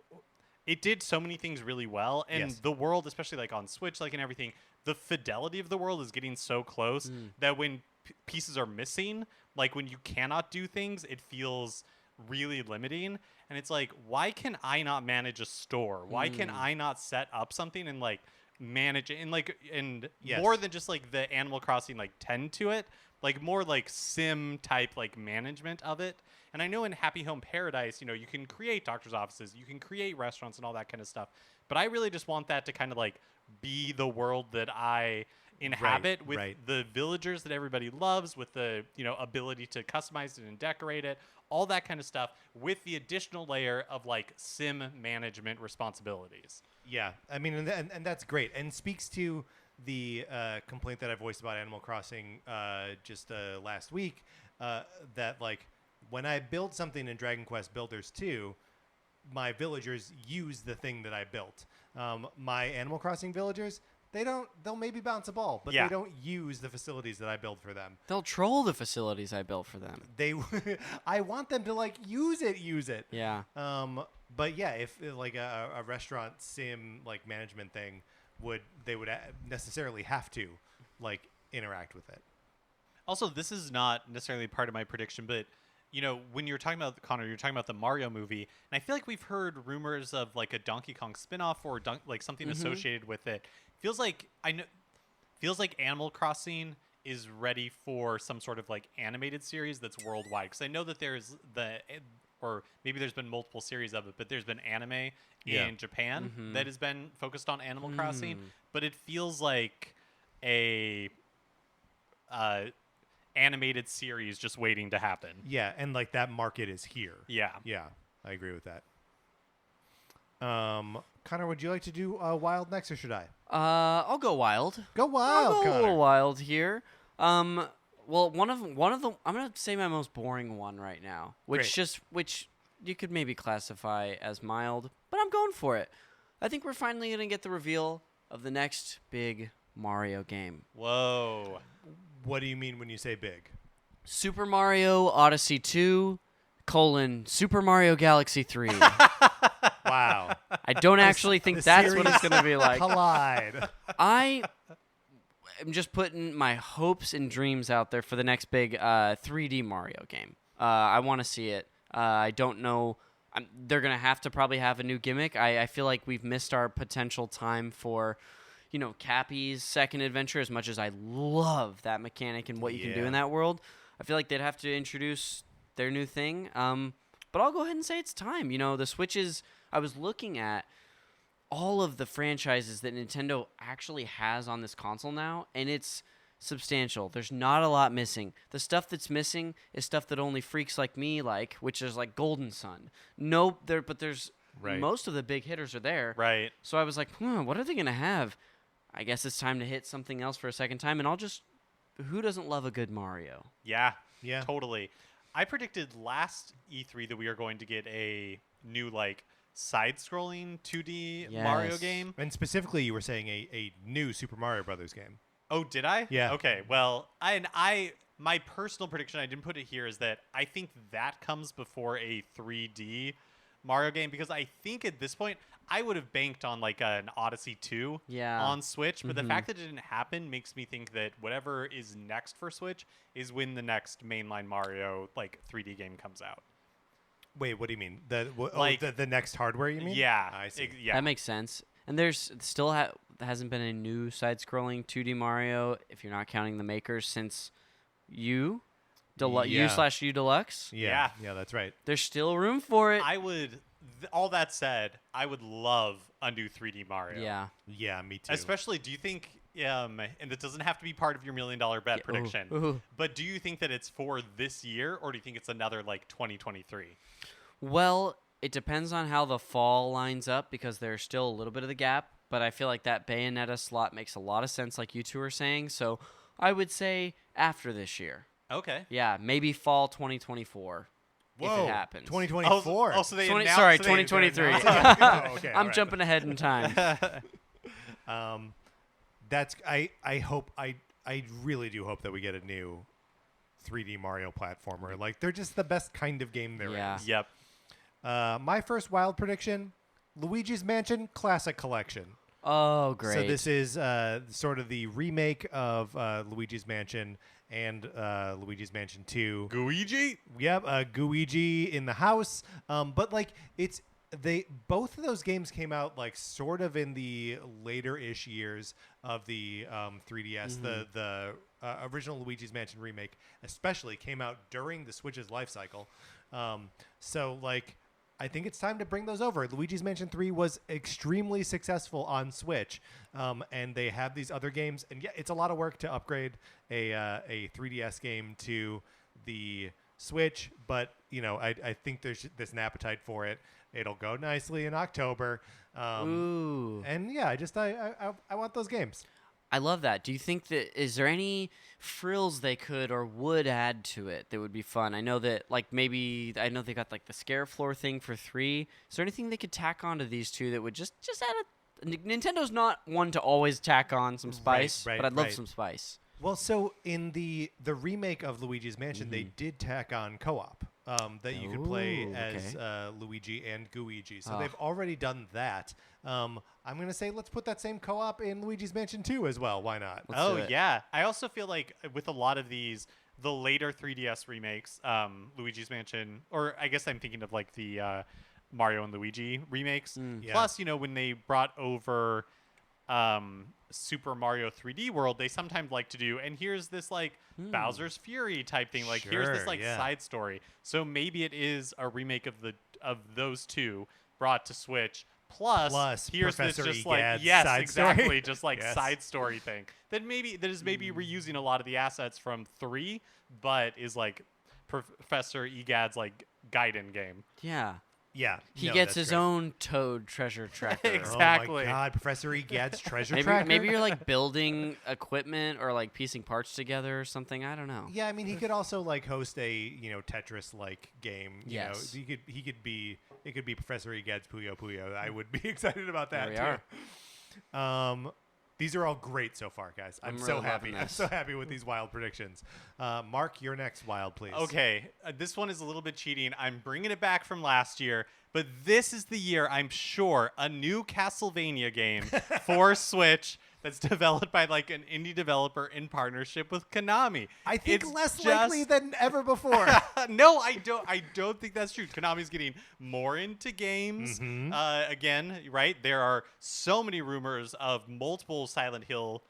it did so many things really well, and Yes. the world, especially like on Switch, like and everything, the fidelity of the world is getting so close that when pieces are missing, like when you cannot do things, it feels really limiting. And it's like, why can I not manage a store? Why can I not set up something and like manage it and Yes. more than just like the Animal Crossing like tend to it, like more like sim type like management of it. And I know in Happy Home Paradise, you can create doctor's offices, you can create restaurants and all that kind of stuff. But I really just want that to kind of like be the world that I inhabit with the villagers that everybody loves, with the ability to customize it and decorate it, all that kind of stuff, with the additional layer of like sim management responsibilities. Yeah, I mean, and that's great, and speaks to the complaint that I voiced about Animal Crossing just last week, that like when I build something in Dragon Quest Builders 2, my villagers use the thing that I built. My Animal Crossing villagers, they'll maybe bounce a ball, but they don't use the facilities that I build for them. They'll troll the facilities I built for them. I want them to like use it. Yeah. But yeah, if like a restaurant sim like management thing they would necessarily have to like interact with it. Also, this is not necessarily part of my prediction, but when you're talking about Connor, you're talking about the Mario movie, and I feel like we've heard rumors of like a Donkey Kong spinoff or like something associated with it. Feels like Animal Crossing is ready for some sort of like animated series that's worldwide. Because I know that there's or maybe there's been multiple series of it, but there's been anime in Japan that has been focused on Animal Crossing. But it feels like a animated series just waiting to happen. Yeah, and like that market is here. Yeah. Yeah, I agree with that. Connor, would you like to do Wild next, or should I? I'll go Wild. Go Wild, I'll go a Connor. little Wild here. Well, one of the I'm gonna say my most boring one right now, which you could maybe classify as mild, but I'm going for it. I think we're finally gonna get the reveal of the next big Mario game. Whoa. What do you mean when you say big? Super Mario Odyssey 2, Super Mario Galaxy 3. Wow. I don't actually think that's what it's going to be like. Collide. I am just putting my hopes and dreams out there for the next big 3D Mario game. I want to see it. I don't know. They're going to have to probably have a new gimmick. I feel like we've missed our potential time for Cappy's second adventure, as much as I love that mechanic and what you can do in that world. I feel like they'd have to introduce their new thing. But I'll go ahead and say it's time. The Switch is... I was looking at all of the franchises that Nintendo actually has on this console now, and it's substantial. There's not a lot missing. The stuff that's missing is stuff that only freaks like me like, which is like Golden Sun. But there's... Most of the big hitters are there. Right. So I was like, what are they going to have? I guess it's time to hit something else for a second time, and who doesn't love a good Mario? Yeah, Yeah. totally. I predicted last E3 that we are going to get a new like side-scrolling 2D Mario game. And specifically, you were saying a new Super Mario Brothers game. Oh, did I? Yeah. Okay. Well, my personal prediction, I didn't put it here, is that I think that comes before a 3D Mario game, because I think at this point I would have banked on like an Odyssey 2 on Switch, but the fact that it didn't happen makes me think that whatever is next for Switch is when the next mainline Mario like 3D game comes out. Wait, what do you mean? Like- The next hardware, you mean? Yeah, I see. yeah. That makes sense. And there's still hasn't been a new side-scrolling 2D Mario, if you're not counting the makers, since U / U Deluxe. Yeah, that's right. There's still room for it. I would. All that said, I would love a new 3D Mario. Yeah. Yeah, me too. Especially, do you think and it doesn't have to be part of your $1 million bet prediction. Ooh. But do you think that it's for this year, or do you think it's another like 2023? Well, it depends on how the fall lines up because there's still a little bit of the gap. But I feel like that Bayonetta slot makes a lot of sense, like you two are saying. So I would say after this year. Okay. Yeah, maybe fall 2024 if it happens. 2024. Oh, so they Sorry, announced- so they- 2023. Oh, okay, I'm all right. jumping ahead in time. That's I hope I really do hope that we get a new 3D Mario platformer. Like they're just the best kind of game there is. Yeah. Yep. My first wild prediction: Luigi's Mansion Classic Collection. Oh, great. So this is sort of the remake of Luigi's Mansion and Luigi's Mansion 2. Luigi? Yep, Guigi in the house. But like both of those games came out like sort of in the later-ish years of the 3DS. The original Luigi's Mansion remake especially came out during the Switch's life cycle. So like I think it's time to bring those over. Luigi's Mansion 3 was extremely successful on Switch, and they have these other games. And yeah, it's a lot of work to upgrade a 3DS game to the Switch, but you know, I think there's an appetite for it. It'll go nicely in October. Ooh. And yeah, I want those games. I love that. Do you think that is there any frills they could or would add to it that would be fun? I know that like maybe I know they got like the scare floor thing for 3. Is there anything they could tack onto these two that would just add Nintendo's not one to always tack on some spice, right, but I'd love right. some spice. Well, so in the remake of Luigi's Mansion, they did tack on co-op that you could play Ooh, as okay. Luigi and Guigi. So Ah. they've already done that. I'm going to say let's put that same co-op in Luigi's Mansion 2 as well. Why not? Let's do Oh, it. yeah. I also feel like with a lot of these, the later 3DS remakes, Luigi's Mansion, or I guess I'm thinking of like the Mario and Luigi remakes. Yeah. Plus, you know, when they brought over Super Mario 3D World, they sometimes like to do, and here's this like Bowser's Fury type thing. Like here's this Sure, like yeah. side story. So maybe it is a remake of those two brought to Switch. Plus here's Professor this just Egad's like yes, side exactly, story. just like Yes. side story thing. That is maybe reusing a lot of the assets from 3, but is like Professor Egad's like Gaiden game. Yeah. Yeah. He no, gets that's his great. own Toad treasure tracker. Exactly. Oh my God, Professor Egad's treasure Maybe tracker. maybe you're like building equipment or like piecing parts together or something. I don't know. Yeah, I mean, he could also like host a Tetris like game. You Yes. know, it could be Professor Egad's Puyo Puyo. I would be excited about that There too. These are all great so far, guys. I'm so really happy. loving I'm this. so happy with these wild predictions. Mark, your next wild, please. Okay, this one is a little bit cheating. I'm bringing it back from last year, but this is the year, I'm sure, a new Castlevania game for Switch that's developed by like an indie developer in partnership with Konami. I think It's less just- likely than ever before. No, I don't think that's true. Konami's getting more into games. Mm-hmm. Again, right? There are so many rumors of multiple Silent Hill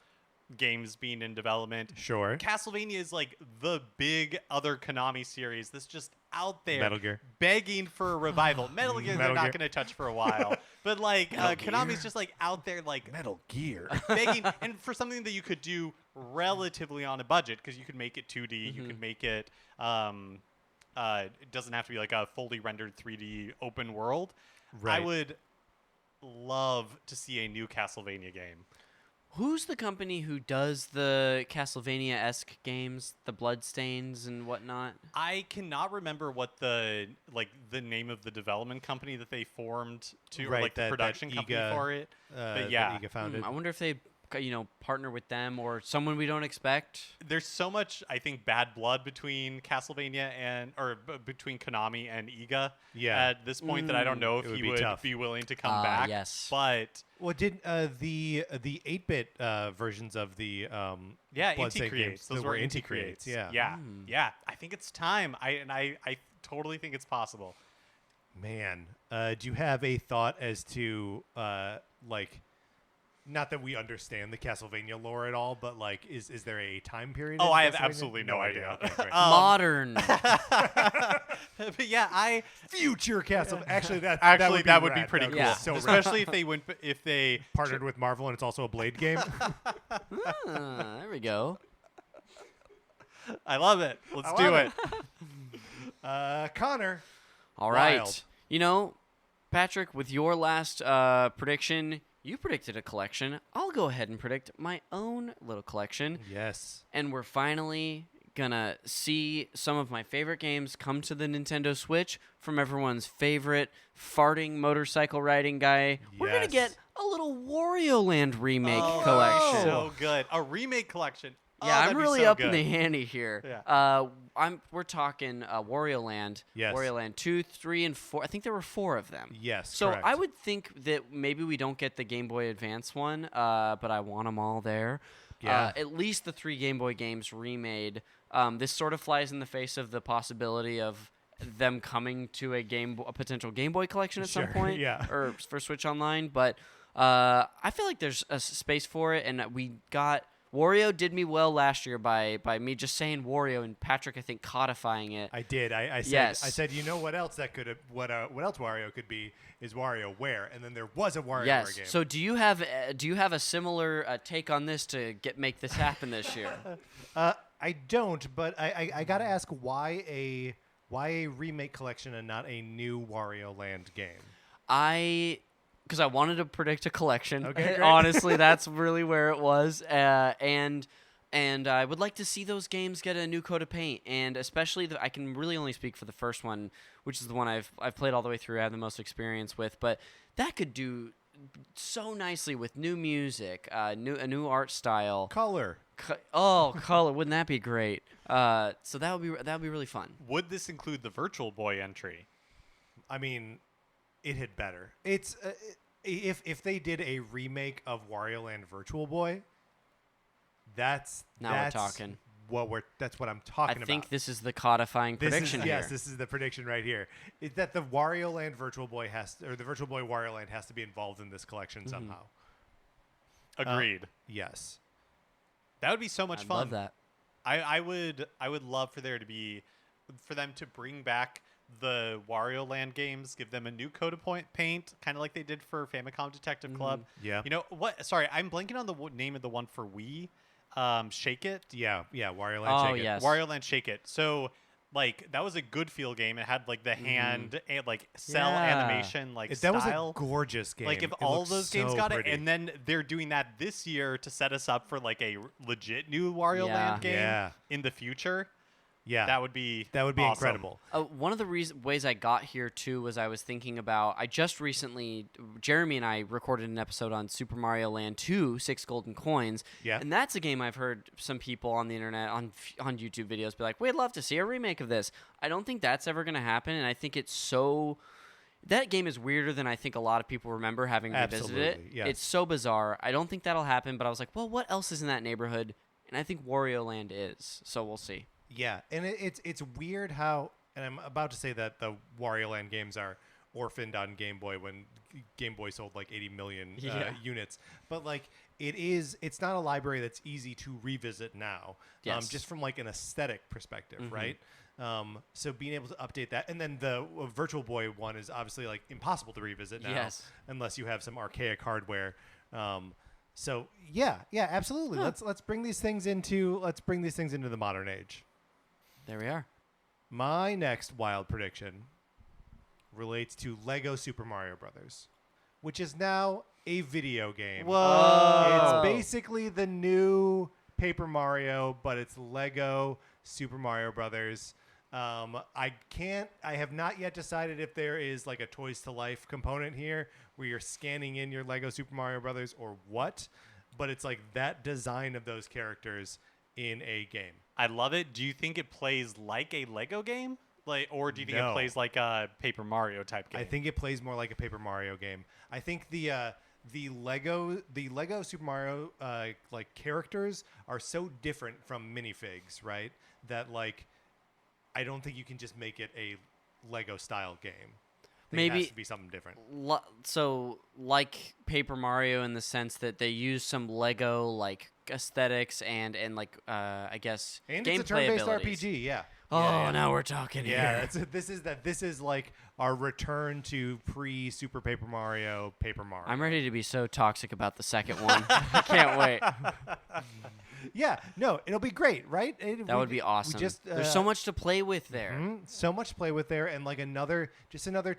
games being in development. Sure. Castlevania is like the big other Konami series that's just out there Metal Gear. begging for a revival. Metal Gear they're Metal not Gear. going to touch for a while. But like Konami's just like out there like Metal Gear. begging and for something that you could do relatively on a budget because you could make it 2D, you could make it it doesn't have to be like a fully rendered 3D open world. Right. I would love to see a new Castlevania game. Who's the company who does the Castlevania-esque games, the Bloodstains and whatnot? I cannot remember what the name of the development company that they formed to, or Right, like the that production company Iga, for it. But that yeah, Iga founded. I wonder if they, partner with them or someone we don't expect. there's so much I think bad blood between Castlevania and between Konami and Iga. Yeah. At this point, that I don't know if It would he be would tough. be willing to come back. Yes. But Well, did the 8-bit versions of the yeah, Bloodstained Inti creates. games Those that were Inti Inti creates. yeah. Yeah. I think it's time. I totally think it's possible. Man, do you have a thought as to like not that we understand the Castlevania lore at all, but like, is there a time period? Oh, in I have Castlevania? absolutely no idea. Okay, great. Modern. But yeah, Future Castle. Actually, that would be rad. pretty That cool. would be so rad. Especially if they Partnered with Marvel and it's also a Blade game. There we go. I love it. Let's I do love it. Connor. All right. Wild. You know, Patrick, with your last prediction, you predicted a collection. I'll go ahead and predict my own little collection. Yes. And we're finally gonna see some of my favorite games come to the Nintendo Switch from everyone's favorite farting motorcycle riding guy. We're gonna Yes. get a little Wario Land remake Oh, collection. so good. A remake collection. Yeah, I'm that'd be really so up in good. the ante here. Yeah. We're talking Wario Land. Yes. Wario Land 2, 3, and 4. I think there were 4 of them. Yes. So correct. I would think that maybe we don't get the Game Boy Advance one, but I want them all there. Yeah. At least the 3 Game Boy games remade. This sort of flies in the face of the possibility of them coming to a potential Game Boy collection at some Sure, point, yeah. or for Switch Online. But I feel like there's a space for it, and we got. Wario did me well last year by me just saying Wario, and Patrick, I think, codifying it. I did. I said. Yes. I said. You know what else that could have? What else Wario could be is WarioWare, and then there was a WarioWare Yes. game. So do you have a similar take on this to make this happen this year? I don't, but I gotta ask why a remake collection and not a new Wario Land game? Because I wanted to predict a collection. Okay, great. Honestly, that's really where it was. And I would like to see those games get a new coat of paint. And especially, I can really only speak for the first one, which is the one I've played all the way through, I have the most experience with. But that could do so nicely with new music, a new art style. Color. Color. Wouldn't that be great? So that would be really fun. Would this include the Virtual Boy entry? I mean, it had better. It's if they did a remake of Wario Land Virtual Boy, that's We're talking. That's what I'm talking I about. think this is the codifying prediction here. Yes, this is the prediction right here. Is that the Wario Land Virtual Boy the Virtual Boy Wario Land has to be involved in this collection somehow. Agreed. Yes. That would be so much I'd fun. love that. I would love for them to bring back the Wario Land games, give them a new coat of paint, kind of like they did for Famicom Detective Club. Yeah. You know what? Sorry, I'm blanking on the name of the one for Wii. Shake It. Yeah. Wario Land. Oh, Shake It. yes. Wario Land Shake It. So like that was a good feel game. It had like the hand and like cell Yeah. animation like That style. was a gorgeous game. Like if It all looked those games so got pretty. it, and then they're doing that this year to set us up for like a legit new Wario Yeah. Land game Yeah. in the future. Yeah. That would be awesome. incredible. One of the ways I got here too was I was thinking about. I just recently, Jeremy and I recorded an episode on Super Mario Land 2: 6 Golden Coins. Yeah. And that's a game I've heard some people on the internet on YouTube videos be like, "We'd love to see a remake of this." I don't think that's ever going to happen, and I think it's so. That game is weirder than I think a lot of people remember having revisited it. Absolutely, yes. It's so bizarre. I don't think that'll happen, but I was like, well, what else is in that neighborhood? And I think Wario Land is. So we'll see. Yeah, and it's weird how, and I'm about to say that the Wario Land games are orphaned on Game Boy when Game Boy sold like 80 million Yeah. units, but like it's not a library that's easy to revisit now, Yes. just from like an aesthetic perspective, Mhm. right? So being able to update that, and then the Virtual Boy one is obviously like impossible to revisit now, Yes. unless you have some archaic hardware. So yeah, absolutely. Huh. Let's bring these things into the modern age. There we are. My next wild prediction relates to Lego Super Mario Brothers, which is now a video game. Whoa. It's basically the new Paper Mario, but it's Lego Super Mario Brothers. I have not yet decided if there is like a Toys to Life component here where you're scanning in your Lego Super Mario Brothers or what, but it's like that design of those characters in a game. I love it. Do you think it plays like a Lego game? Or do you think No. it plays like a Paper Mario type game? I think it plays more like a Paper Mario game. I think the Lego Super Mario like characters are so different from minifigs, right? That like I don't think you can just make it a Lego style game. think it has Maybe to be something different. So like Paper Mario in the sense that they use some Lego like aesthetics and like I guess And gameplay it's a turn-based abilities. RPG, yeah. Oh, Yeah. now we're talking Yeah, here. this is like our return to pre-Super Paper Mario. I'm ready to be so toxic about the second one. I can't wait. Yeah, no, it'll be great, right? That would be awesome. There's so much to play with there. So much to play with there, and like another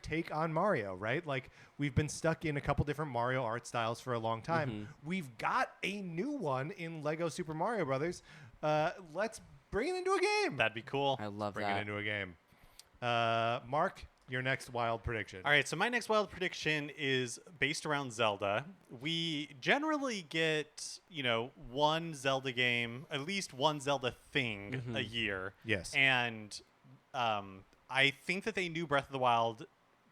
take on Mario, right? Like we've been stuck in a couple different Mario art styles for a long time. We've got a new one in Lego Super Mario Brothers. Let's bring it into a game. That'd be cool. I love Bring that. it into a game. Mark, your next wild prediction. All right, so my next wild prediction is based around Zelda. We generally get, one Zelda game, at least one Zelda thing a year. Yes. And I think that they knew Breath of the Wild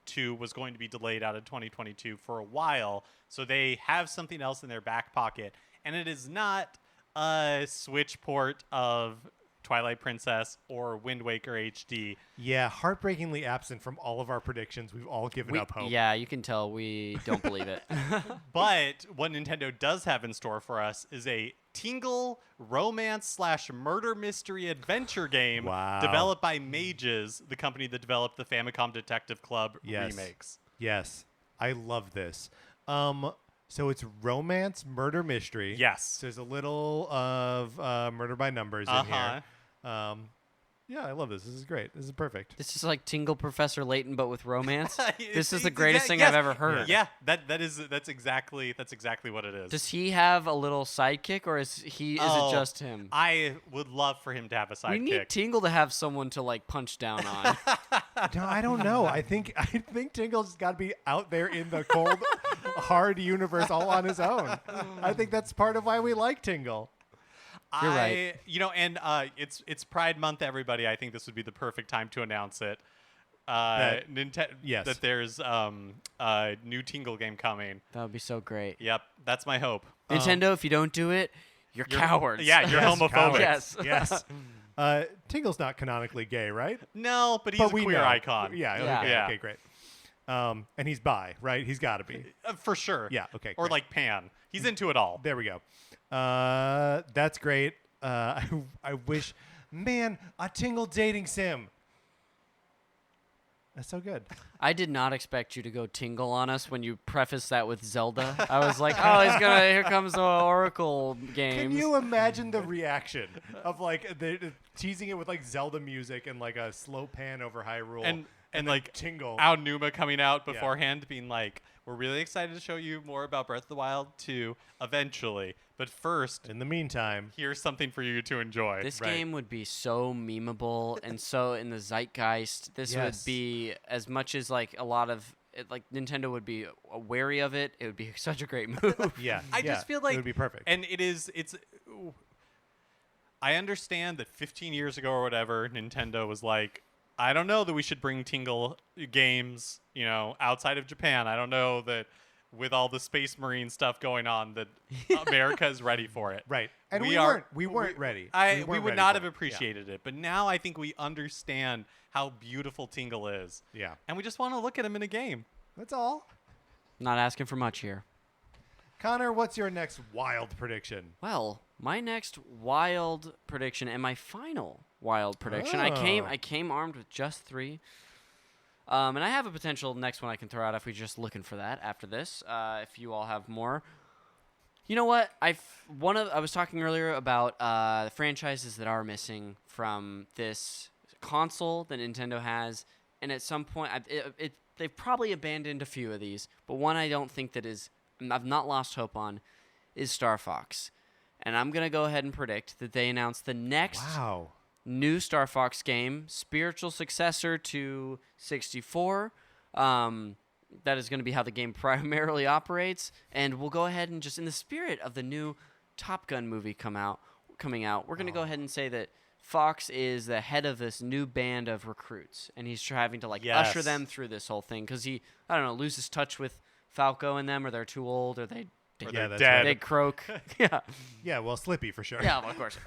2 was going to be delayed out of 2022 for a while, so they have something else in their back pocket. And it is not a Switch port of Twilight Princess or Wind Waker HD. Yeah, heartbreakingly absent from all of our predictions. We've all given up hope. Yeah, you can tell we don't believe it. But what Nintendo does have in store for us is a Tingle romance/murder mystery adventure game developed by Mages, the company that developed the Famicom Detective Club remakes. Yes, I love this. So it's romance, murder, mystery. Yes. So there's a little of murder by numbers in here. Yeah, I love this. This is great. This is perfect. This is like Tingle Professor Layton, but with romance. This is the It's greatest thing I've ever heard. Yeah, that's exactly what it is. Does he have a little sidekick, or is it just him? I would love for him to have a sidekick. We need Tingle to have someone to like punch down on. No, I don't know. I think Tingle's got to be out there in the cold, hard universe all on his own. I think that's part of why we like Tingle. You're right. And it's Pride Month, everybody. I think this would be the perfect time to announce it. Yes. That there's a new Tingle game coming. That would be so great. Yep, that's my hope. Nintendo, if you don't do it, you're cowards. Yeah, you're homophobic. Yes. Yes. Tingle's not canonically gay, right? No, but he's a queer icon. Yeah. Okay, great. And he's bi, right? He's got to be. For sure. Yeah, okay, Or great. like Pan. He's into it all. There we go. That's great. I wish, man, a Tingle dating sim. That's so good. I did not expect you to go Tingle on us when you prefaced that with Zelda. I was like, oh, here comes the Oracle games. Can you imagine the reaction of like the teasing it with like Zelda music and like a slow pan over Hyrule and then like Tingle? Aonuma coming out beforehand being like, we're really excited to show you more about Breath of the Wild 2 eventually. But first, In the meantime, here's something for you to enjoy. This Right. game would be so memeable and so in the zeitgeist. This Yes. would be as much as like a lot of it, like Nintendo would be wary of it. It would be such a great move. yeah, I just feel like it would be perfect. And I understand that 15 years ago or whatever, Nintendo was like, I don't know that we should bring Tingle games, outside of Japan. I don't know that with all the Space Marine stuff going on that America is ready for it. Right. And we weren't ready. We weren't would ready not for have it. appreciated it. But now I think we understand how beautiful Tingle is. Yeah. And we just want to look at him in a game. That's all. Not asking for much here. Connor, what's your next wild prediction? Well, my next wild prediction and my final wild prediction. Oh. I came armed with just 3. And I have a potential next one I can throw out if we're just looking for that after this. If you all have more. You know what? I was talking earlier about the franchises that are missing from this console that Nintendo has, and at some point they've probably abandoned a few of these, but one I don't think I've not lost hope on is Star Fox. And I'm going to go ahead and predict that they announce the next new Star Fox game, spiritual successor to 64. That is going to be how the game primarily operates. And we'll go ahead and just in the spirit of the new Top Gun movie coming out, we're going to go ahead and say that Fox is the head of this new band of recruits. And he's having to usher them through this whole thing because he, loses touch with Falco and them, or they're too old, or they're that's dead. They croak. Yeah. Yeah, well, Slippy for sure. Yeah, well, of course.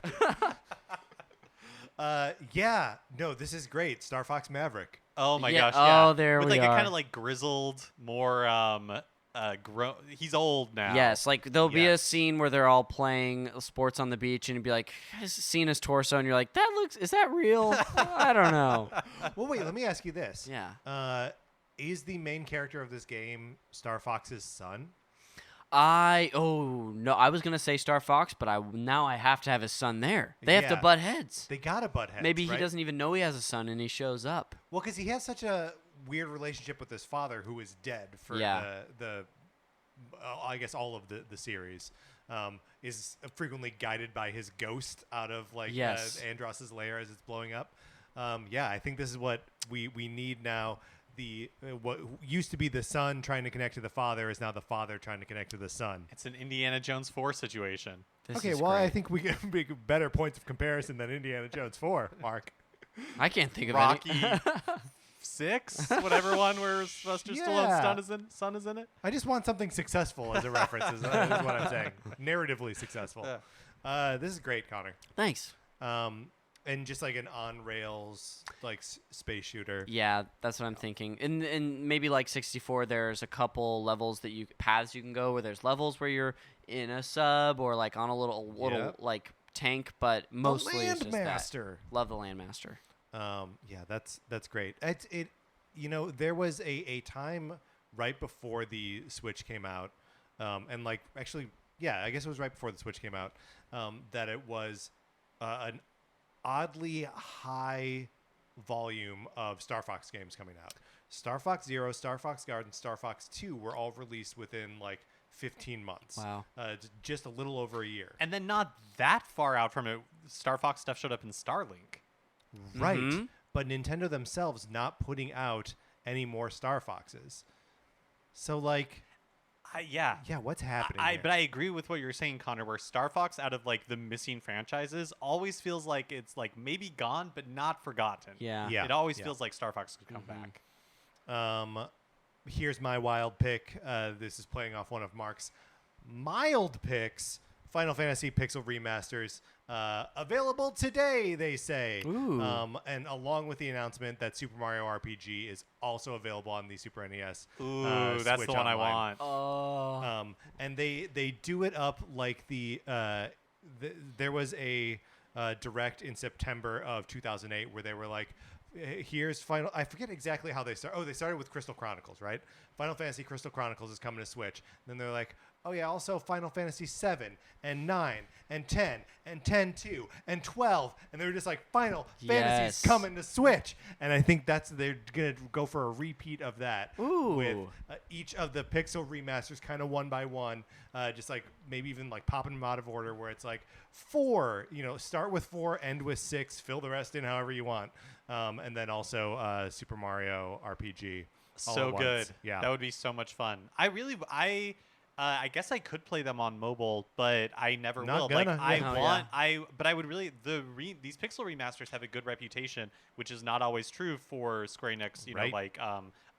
Yeah. No, this is great. Star Fox Maverick. Oh my Yeah, gosh! Yeah. oh, there With we like a are. kind of like grizzled, more he's old now. Yes, like there'll be a Yes. scene where they're all playing sports on the beach, and you'd be like, seeing his torso, and you're like, is that real? I don't know. Well, wait. Let me ask you this. Yeah. Is the main character of this game Star Fox's son? No, I was gonna say Star Fox, but now I have to have his son there. They have to Yeah. butt heads. They gotta butt heads. Maybe he right? doesn't even know he has a son, and he shows up. Well, because he has such a weird relationship with his father, who is dead for Yeah. the I guess all of the series. Is frequently guided by his ghost out of like Yes. Andross's lair as it's blowing up. Yeah, I think this is what we need now. The what used to be the son trying to connect to the father is now the father trying to connect to the son. It's an Indiana Jones 4 situation. This Okay, is well, I great. think we can make better points of comparison than Indiana Jones 4, Mark. I can't think of Rocky any. 6, whatever one where Sylvester Yeah. Stallone's son is in it. I just want something successful as a reference, is what I'm saying. Narratively successful. This is great, Connor. Thanks. And just like an on rails like space shooter. Yeah, that's what I'm thinking. In maybe like 64, there's a couple levels paths you can go where there's levels where you're in a sub or like on a little Yep. like tank, but mostly it's just that. Landmaster. Love the Landmaster. Yeah, that's great. There was a time right before the Switch came out, and like actually, yeah, I guess it was right before the Switch came out, that it was an oddly high volume of Star Fox games coming out. Star Fox Zero, Star Fox Guard, and Star Fox 2 were all released within like 15 months. Wow. Just a little over a year. And then not that far out from it, Star Fox stuff showed up in Starlink. Right. Mhm. But Nintendo themselves not putting out any more Star Foxes. So like, Yeah. what's happening here? But I agree with what you're saying, Connor, where Star Fox, out of like the missing franchises, always feels like it's like maybe gone, but not forgotten. Yeah. Yeah. It always feels like Star Fox could come back. Here's my wild pick. This is playing off one of Mark's mild picks. Final Fantasy Pixel Remasters. Available today, they say. Ooh. And along with the announcement that Super Mario RPG is also available on the Super NES. Ooh, that's Switch the one I Online. want. Oh. And they do it up like there was a direct in September of 2008 where they were like, here's Final. I forget exactly how they started. Oh, they started with Crystal Chronicles, right? Final Fantasy Crystal Chronicles is coming to Switch. Then they're like, oh yeah, also Final Fantasy 7 and 9 and 10 and 10-2 and 12, and they were just like, Final Fantasy's Yes. coming to Switch. And I think they're gonna go for a repeat of that. Ooh. With each of the Pixel remasters kind of one by one, just like maybe even like popping them out of order where it's like 4, start with 4, end with 6, fill the rest in however you want. And then also Super Mario RPG. all So at good. once. Yeah. That would be so much fun. I guess I could play them on mobile, but I never Not will. gonna. Like I Yeah. Oh, want but I would really these Pixel remasters have a good reputation, which is not always true for Square Enix, Right.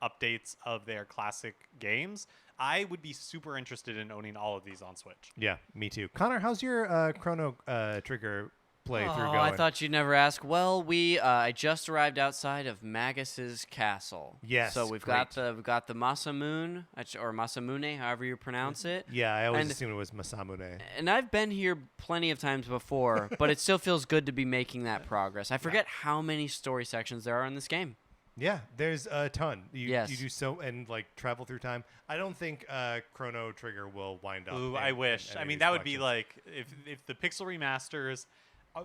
updates of their classic games. I would be super interested in owning all of these on Switch. Yeah, me too. Connor, how's your Chrono Trigger playthrough going? I thought you'd never ask. Well, I just arrived outside of Magus's castle. Yes, So we've got the Masamune or Masamune, however you pronounce it. Yeah, I always And- assumed it was Masamune. And I've been here plenty of times before, but it still feels good to be making that progress. I forget how many story sections there are in this game. Yeah, there's a ton. You Yes. do so and like travel through time. I don't think Chrono Trigger will wind up. Ooh, in- I wish. in I any mean, of that these would be collections. like if the Pixel remasters,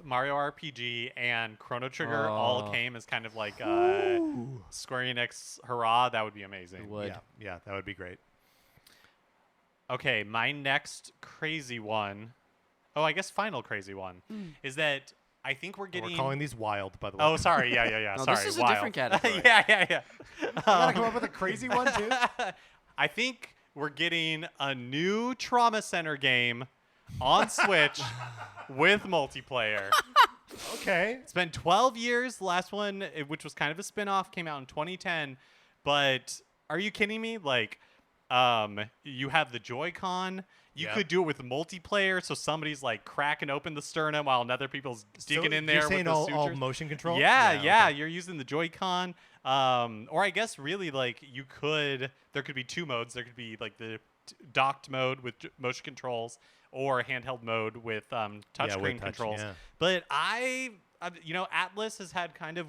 Mario RPG, and Chrono Trigger all Oh. came as kind of like Square Enix hurrah. That would be amazing. It would. Yeah, that would be great. Okay, my next crazy one, I guess final crazy one, is that I think we're And getting. we're calling these wild, by the way. Oh, sorry. Yeah. No, sorry. this is a wild. different category. yeah. I gotta come up with a crazy one too. I think we're getting a new Trauma Center game on Switch with multiplayer. Okay. It's been 12 years. The last one, which was kind of a spin-off, came out in 2010. But are you kidding me? Like, you have the Joy-Con. You Yep. could do it with multiplayer, so somebody's like cracking open the sternum while another people's digging in there You're saying with the all sutures. motion control? Yeah, okay. you're using the Joy-Con. Or I guess really like there could be two modes. There could be like the docked mode with motion controls or handheld mode with touchscreen touch, controls. yeah. But Atlas has had kind of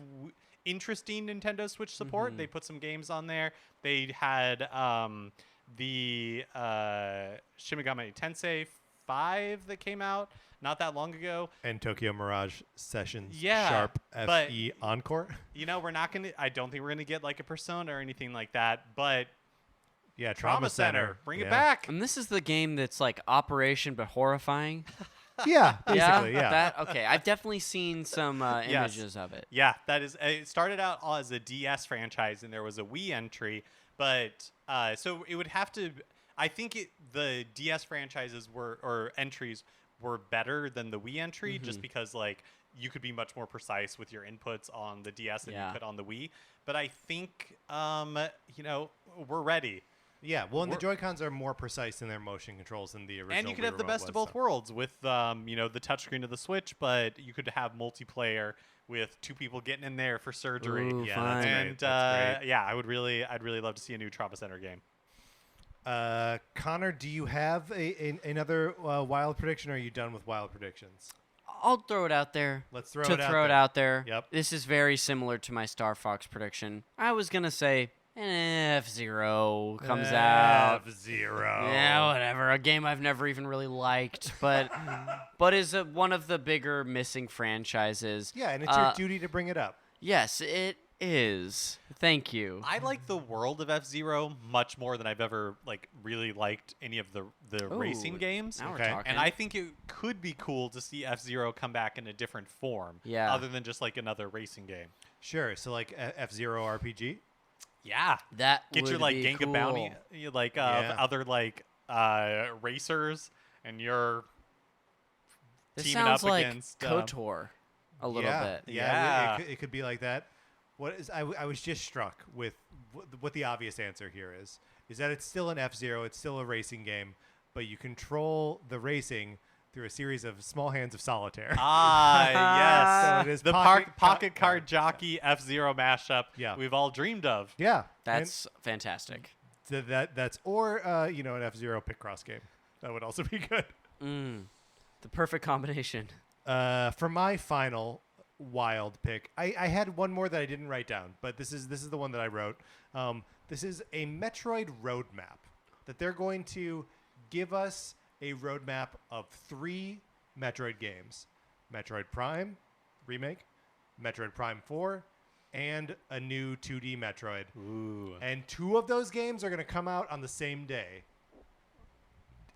interesting Nintendo Switch support. They put some games on there. They had the Shin Megami Tensei 5 that came out not that long ago. And Tokyo Mirage Sessions Yeah, Sharp but- FE Encore. We're not going to I don't think we're going to get like a Persona or anything like that, but Yeah, Trauma Center, bring it Yeah. back. And this is the game that's like Operation but horrifying. Yeah, basically, yeah. Okay, I've definitely seen some Yes. images of it. Yeah, that is. It started out as a DS franchise, and there was a Wii entry, but so it would have to. I think the DS franchises or entries were better than the Wii entry, just because like you could be much more precise with your inputs on the DS than Yeah. you could on the Wii. But I think we're ready. Yeah, well, and the We're- Joy-Cons are more precise in their motion controls than the original. And you could have the Wii best Remote of was, both so. worlds with the touchscreen of the Switch, but you could have multiplayer with two people getting in there for surgery. Ooh, Yeah, fun. that's great. And That's great. yeah, I'd really love to see a new Trauma Center game. Connor, do you have another wild prediction, or are you done with wild predictions? I'll throw it out there. Let's throw to it out throw it there. out there. Yep. This is very similar to my Star Fox prediction. I was gonna say F-Zero comes out. F-Zero. Yeah, whatever. A game I've never even really liked, but is one of the bigger missing franchises. Yeah, and it's your duty to bring it up. Yes, it is. Thank you. I like the world of F-Zero much more than I've ever really liked any of the racing Ooh, games. Now we're Okay. talking. And I think it could be cool to see F-Zero come back in a different form, Yeah. other than just like another racing game. Sure. So like F-Zero RPG. Yeah. that Get would your like be gang cool. of bounty, Yeah. other racers, and you're This teaming sounds up like against KOTOR a little yeah, bit. Yeah, it could be like that. I was just struck with what the obvious answer here is that it's still an F-Zero, it's still a racing game, but you control the racing through a series of small hands of solitaire. yes, So it is the pocket card jockey F-Zero mashup. Yeah. We've all dreamed of. Yeah, That's fantastic. and that's or an F-Zero Picross game. That would also be good. The perfect combination. For my final wild pick, I had one more that I didn't write down, but this is the one that I wrote. This is a Metroid roadmap that they're going to give us a roadmap of 3 Metroid games: Metroid Prime Remake, Metroid Prime 4, and a new 2D Metroid. Ooh. And 2 of those games are going to come out on the same day.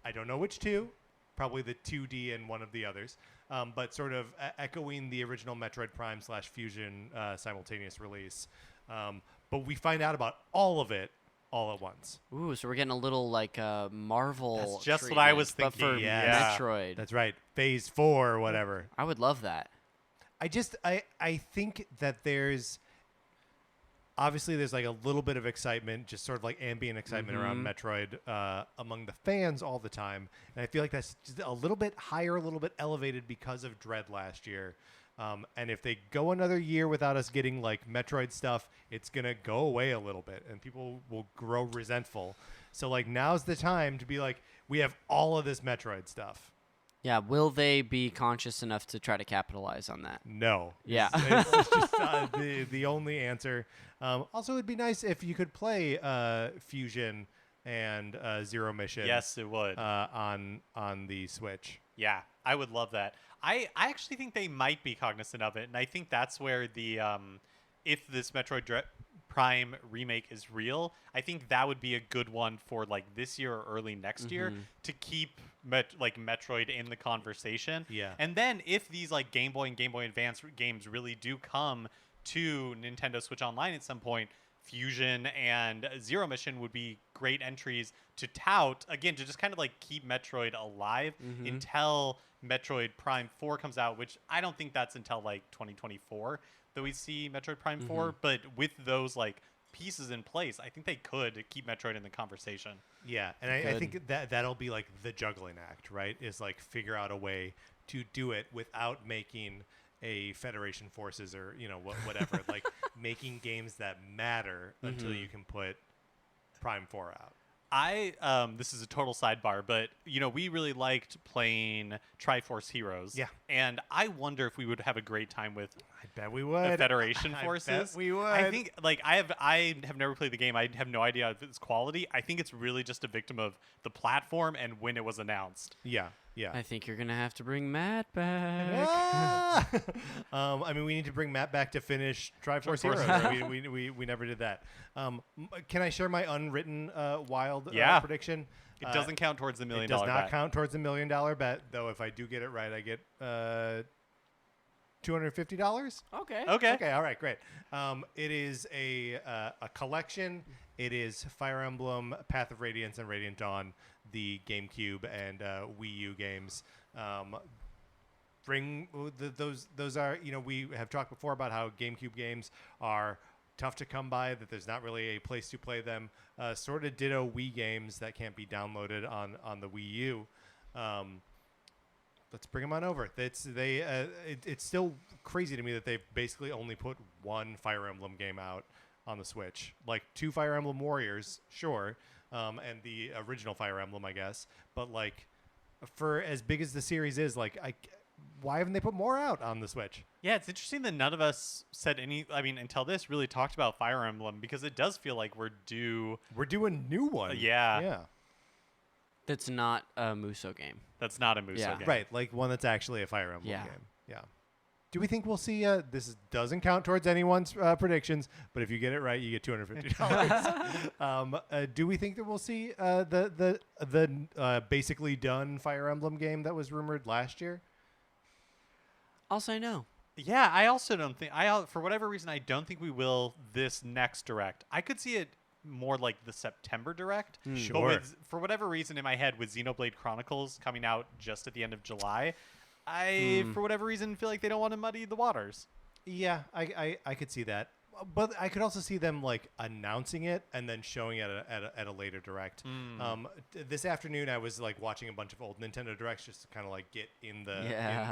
I don't know which 2. Probably the 2D and one of the others. But sort of echoing the original Metroid Prime / Fusion simultaneous release. But we find out about all of it all at once. Ooh, so we're getting a little like Marvel. That's just what I was treatment, thinking, But for yeah. Metroid, That's right. Phase 4 or whatever. I would love that. I think that there's like a little bit of excitement, just sort of like ambient excitement around Metroid among the fans all the time. And I feel like that's just a little bit higher, a little bit elevated because of Dread last year. And if they go another year without us getting like Metroid stuff, it's going to go away a little bit and people will grow resentful. So like now's the time to be like, we have all of this Metroid stuff. Yeah, will they be conscious enough to try to capitalize on that? No. Yeah. It's just the only answer. Also, it'd be nice if you could play Fusion and Zero Mission. Yes, it would. On the Switch. Yeah, I would love that. I actually think they might be cognizant of it, and I think that's where the if this Metroid Prime remake is real, I think that would be a good one for like this year or early next year to keep Metroid in the conversation. Yeah. And then if these like Game Boy and Game Boy Advance games really do come to Nintendo Switch Online at some point, Fusion and Zero Mission would be great entries to tout, again, to just kind of like keep Metroid alive until Metroid Prime 4 comes out, which I don't think that's until like 2024 that we see Metroid Prime 4. But with those like pieces in place, I think they could keep Metroid in the conversation. Yeah, and I think that'll be like the juggling act, right? Is like figure out a way to do it without making a Federation Forces or whatever, like making games that matter until you can put Prime 4 out. This is a total sidebar, but we really liked playing Triforce Heroes. Yeah. And I wonder if we would have a great time with I bet we would. the Federation I Forces. bet we would. I think I have never played the game. I have no idea if it's quality. I think it's really just a victim of the platform and when it was announced. Yeah. Yeah. I think you're gonna have to bring Matt back. Ah! I mean, we need to bring Matt back to finish Triforce Heroes. we never did that. Can I share my unwritten wild prediction? It doesn't count towards the $1 million bet. It does not bet. count towards the $1 million bet, though. If I do get it right, I get $250. Okay. Okay. All right. Great. It is a collection. It is Fire Emblem, Path of Radiance, and Radiant Dawn, the GameCube and Wii U games. Bring those are we have talked before about how GameCube games are tough to come by, that there's not really a place to play them. Sort of ditto Wii games that can't be downloaded on the Wii U. Let's bring them on over. It's still crazy to me that they've basically only put one Fire Emblem game out on the Switch. Like 2 Fire Emblem Warriors, sure, and the original Fire Emblem, I guess. But like, for as big as the series is, why haven't they put more out on the Switch? Yeah, it's interesting that none of us said until this really talked about Fire Emblem, because it does feel like we're due a new one. Yeah. That's not a Muso game. That's not a Muso game. Right, like one that's actually a Fire Emblem Yeah. game. Yeah. Do we think we'll see? This doesn't count towards anyone's predictions, but if you get it right, you get $250. Do we think that we'll see the basically done Fire Emblem game that was rumored last year? I'll say no. Yeah, I also don't think for whatever reason I don't think we will this next Direct. I could see it more like the September Direct. Sure. But for whatever reason in my head, with Xenoblade Chronicles coming out just at the end of July, I for whatever reason feel like they don't want to muddy the waters. Yeah, I could see that, but I could also see them like announcing it and then showing it at a later Direct. This afternoon I was like watching a bunch of old Nintendo Directs just to kind of like get in the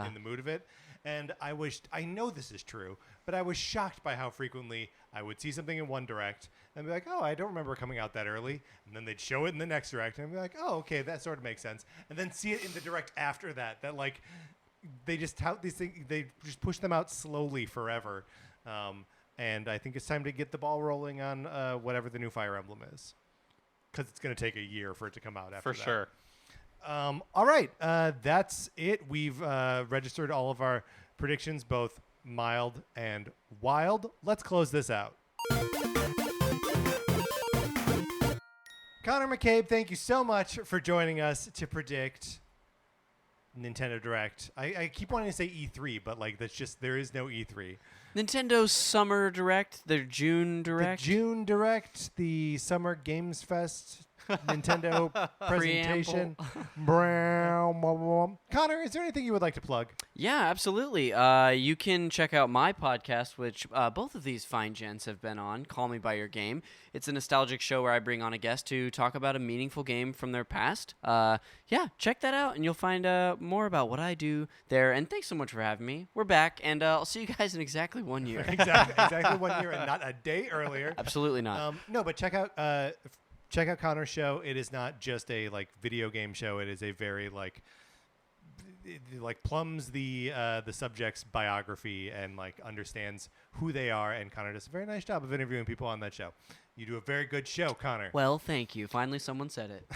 in the mood of it. And I know this is true, but I was shocked by how frequently I would see something in one Direct and be like, oh, I don't remember it coming out that early. And then they'd show it in the next Direct and I'd be like, oh, okay, that sort of makes sense. And then see it in the Direct after that like they just tout these things, they just push them out slowly forever. And I think it's time to get the ball rolling on whatever the new Fire Emblem is, because it's going to take a year for it to come out after that. For sure. All right, that's it. We've registered all of our predictions, both mild and wild. Let's close this out. Connor McCabe, thank you so much for joining us to predict Nintendo Direct. I keep wanting to say E3, but like there is no E3. Nintendo's Summer Direct, their June Direct. The June Direct, the Summer Games Fest Nintendo presentation. Connor, is there anything you would like to plug? Yeah, absolutely. You can check out my podcast, which both of these fine gents have been on, Call Me By Your Game. It's a nostalgic show where I bring on a guest to talk about a meaningful game from their past. Yeah, check that out, and you'll find more about what I do there. And thanks so much for having me. We're back, and I'll see you guys in exactly 1 year. exactly 1 year, and not a day earlier. Absolutely not. No, but check out Connor's show. It is not just a like video game show. It is a very like plumbs the subject's biography and like understands who they are. And Connor does a very nice job of interviewing people on that show. You do a very good show, Connor. Well, thank you. Finally, someone said it.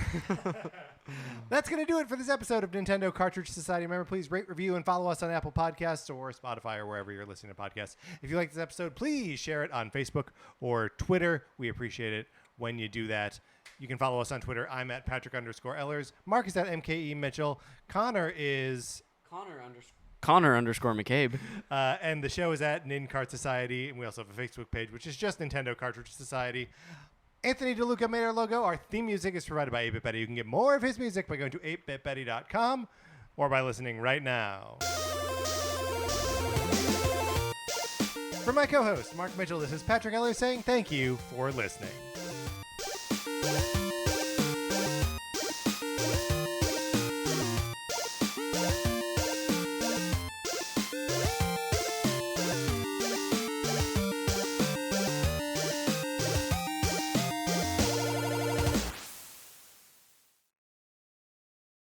That's going to do it for this episode of Nintendo Cartridge Society. Remember, please rate, review, and follow us on Apple Podcasts or Spotify or wherever you're listening to podcasts. If you like this episode, please share it on Facebook or Twitter. We appreciate it when you do that. You can follow us on Twitter. I'm at Patrick_Ellers. Mark is at MKE Mitchell. Connor is Connor _ McCabe. And the show is at Nin Cart Society. And we also have a Facebook page, which is just Nintendo Cartridge Society. Anthony DeLuca made our logo. Our theme music is provided by 8-Bit Betty. You can get more of his music by going to 8bitbetty.com or by listening right now. For my co-host, Mark Mitchell, this is Patrick Eller saying thank you for listening.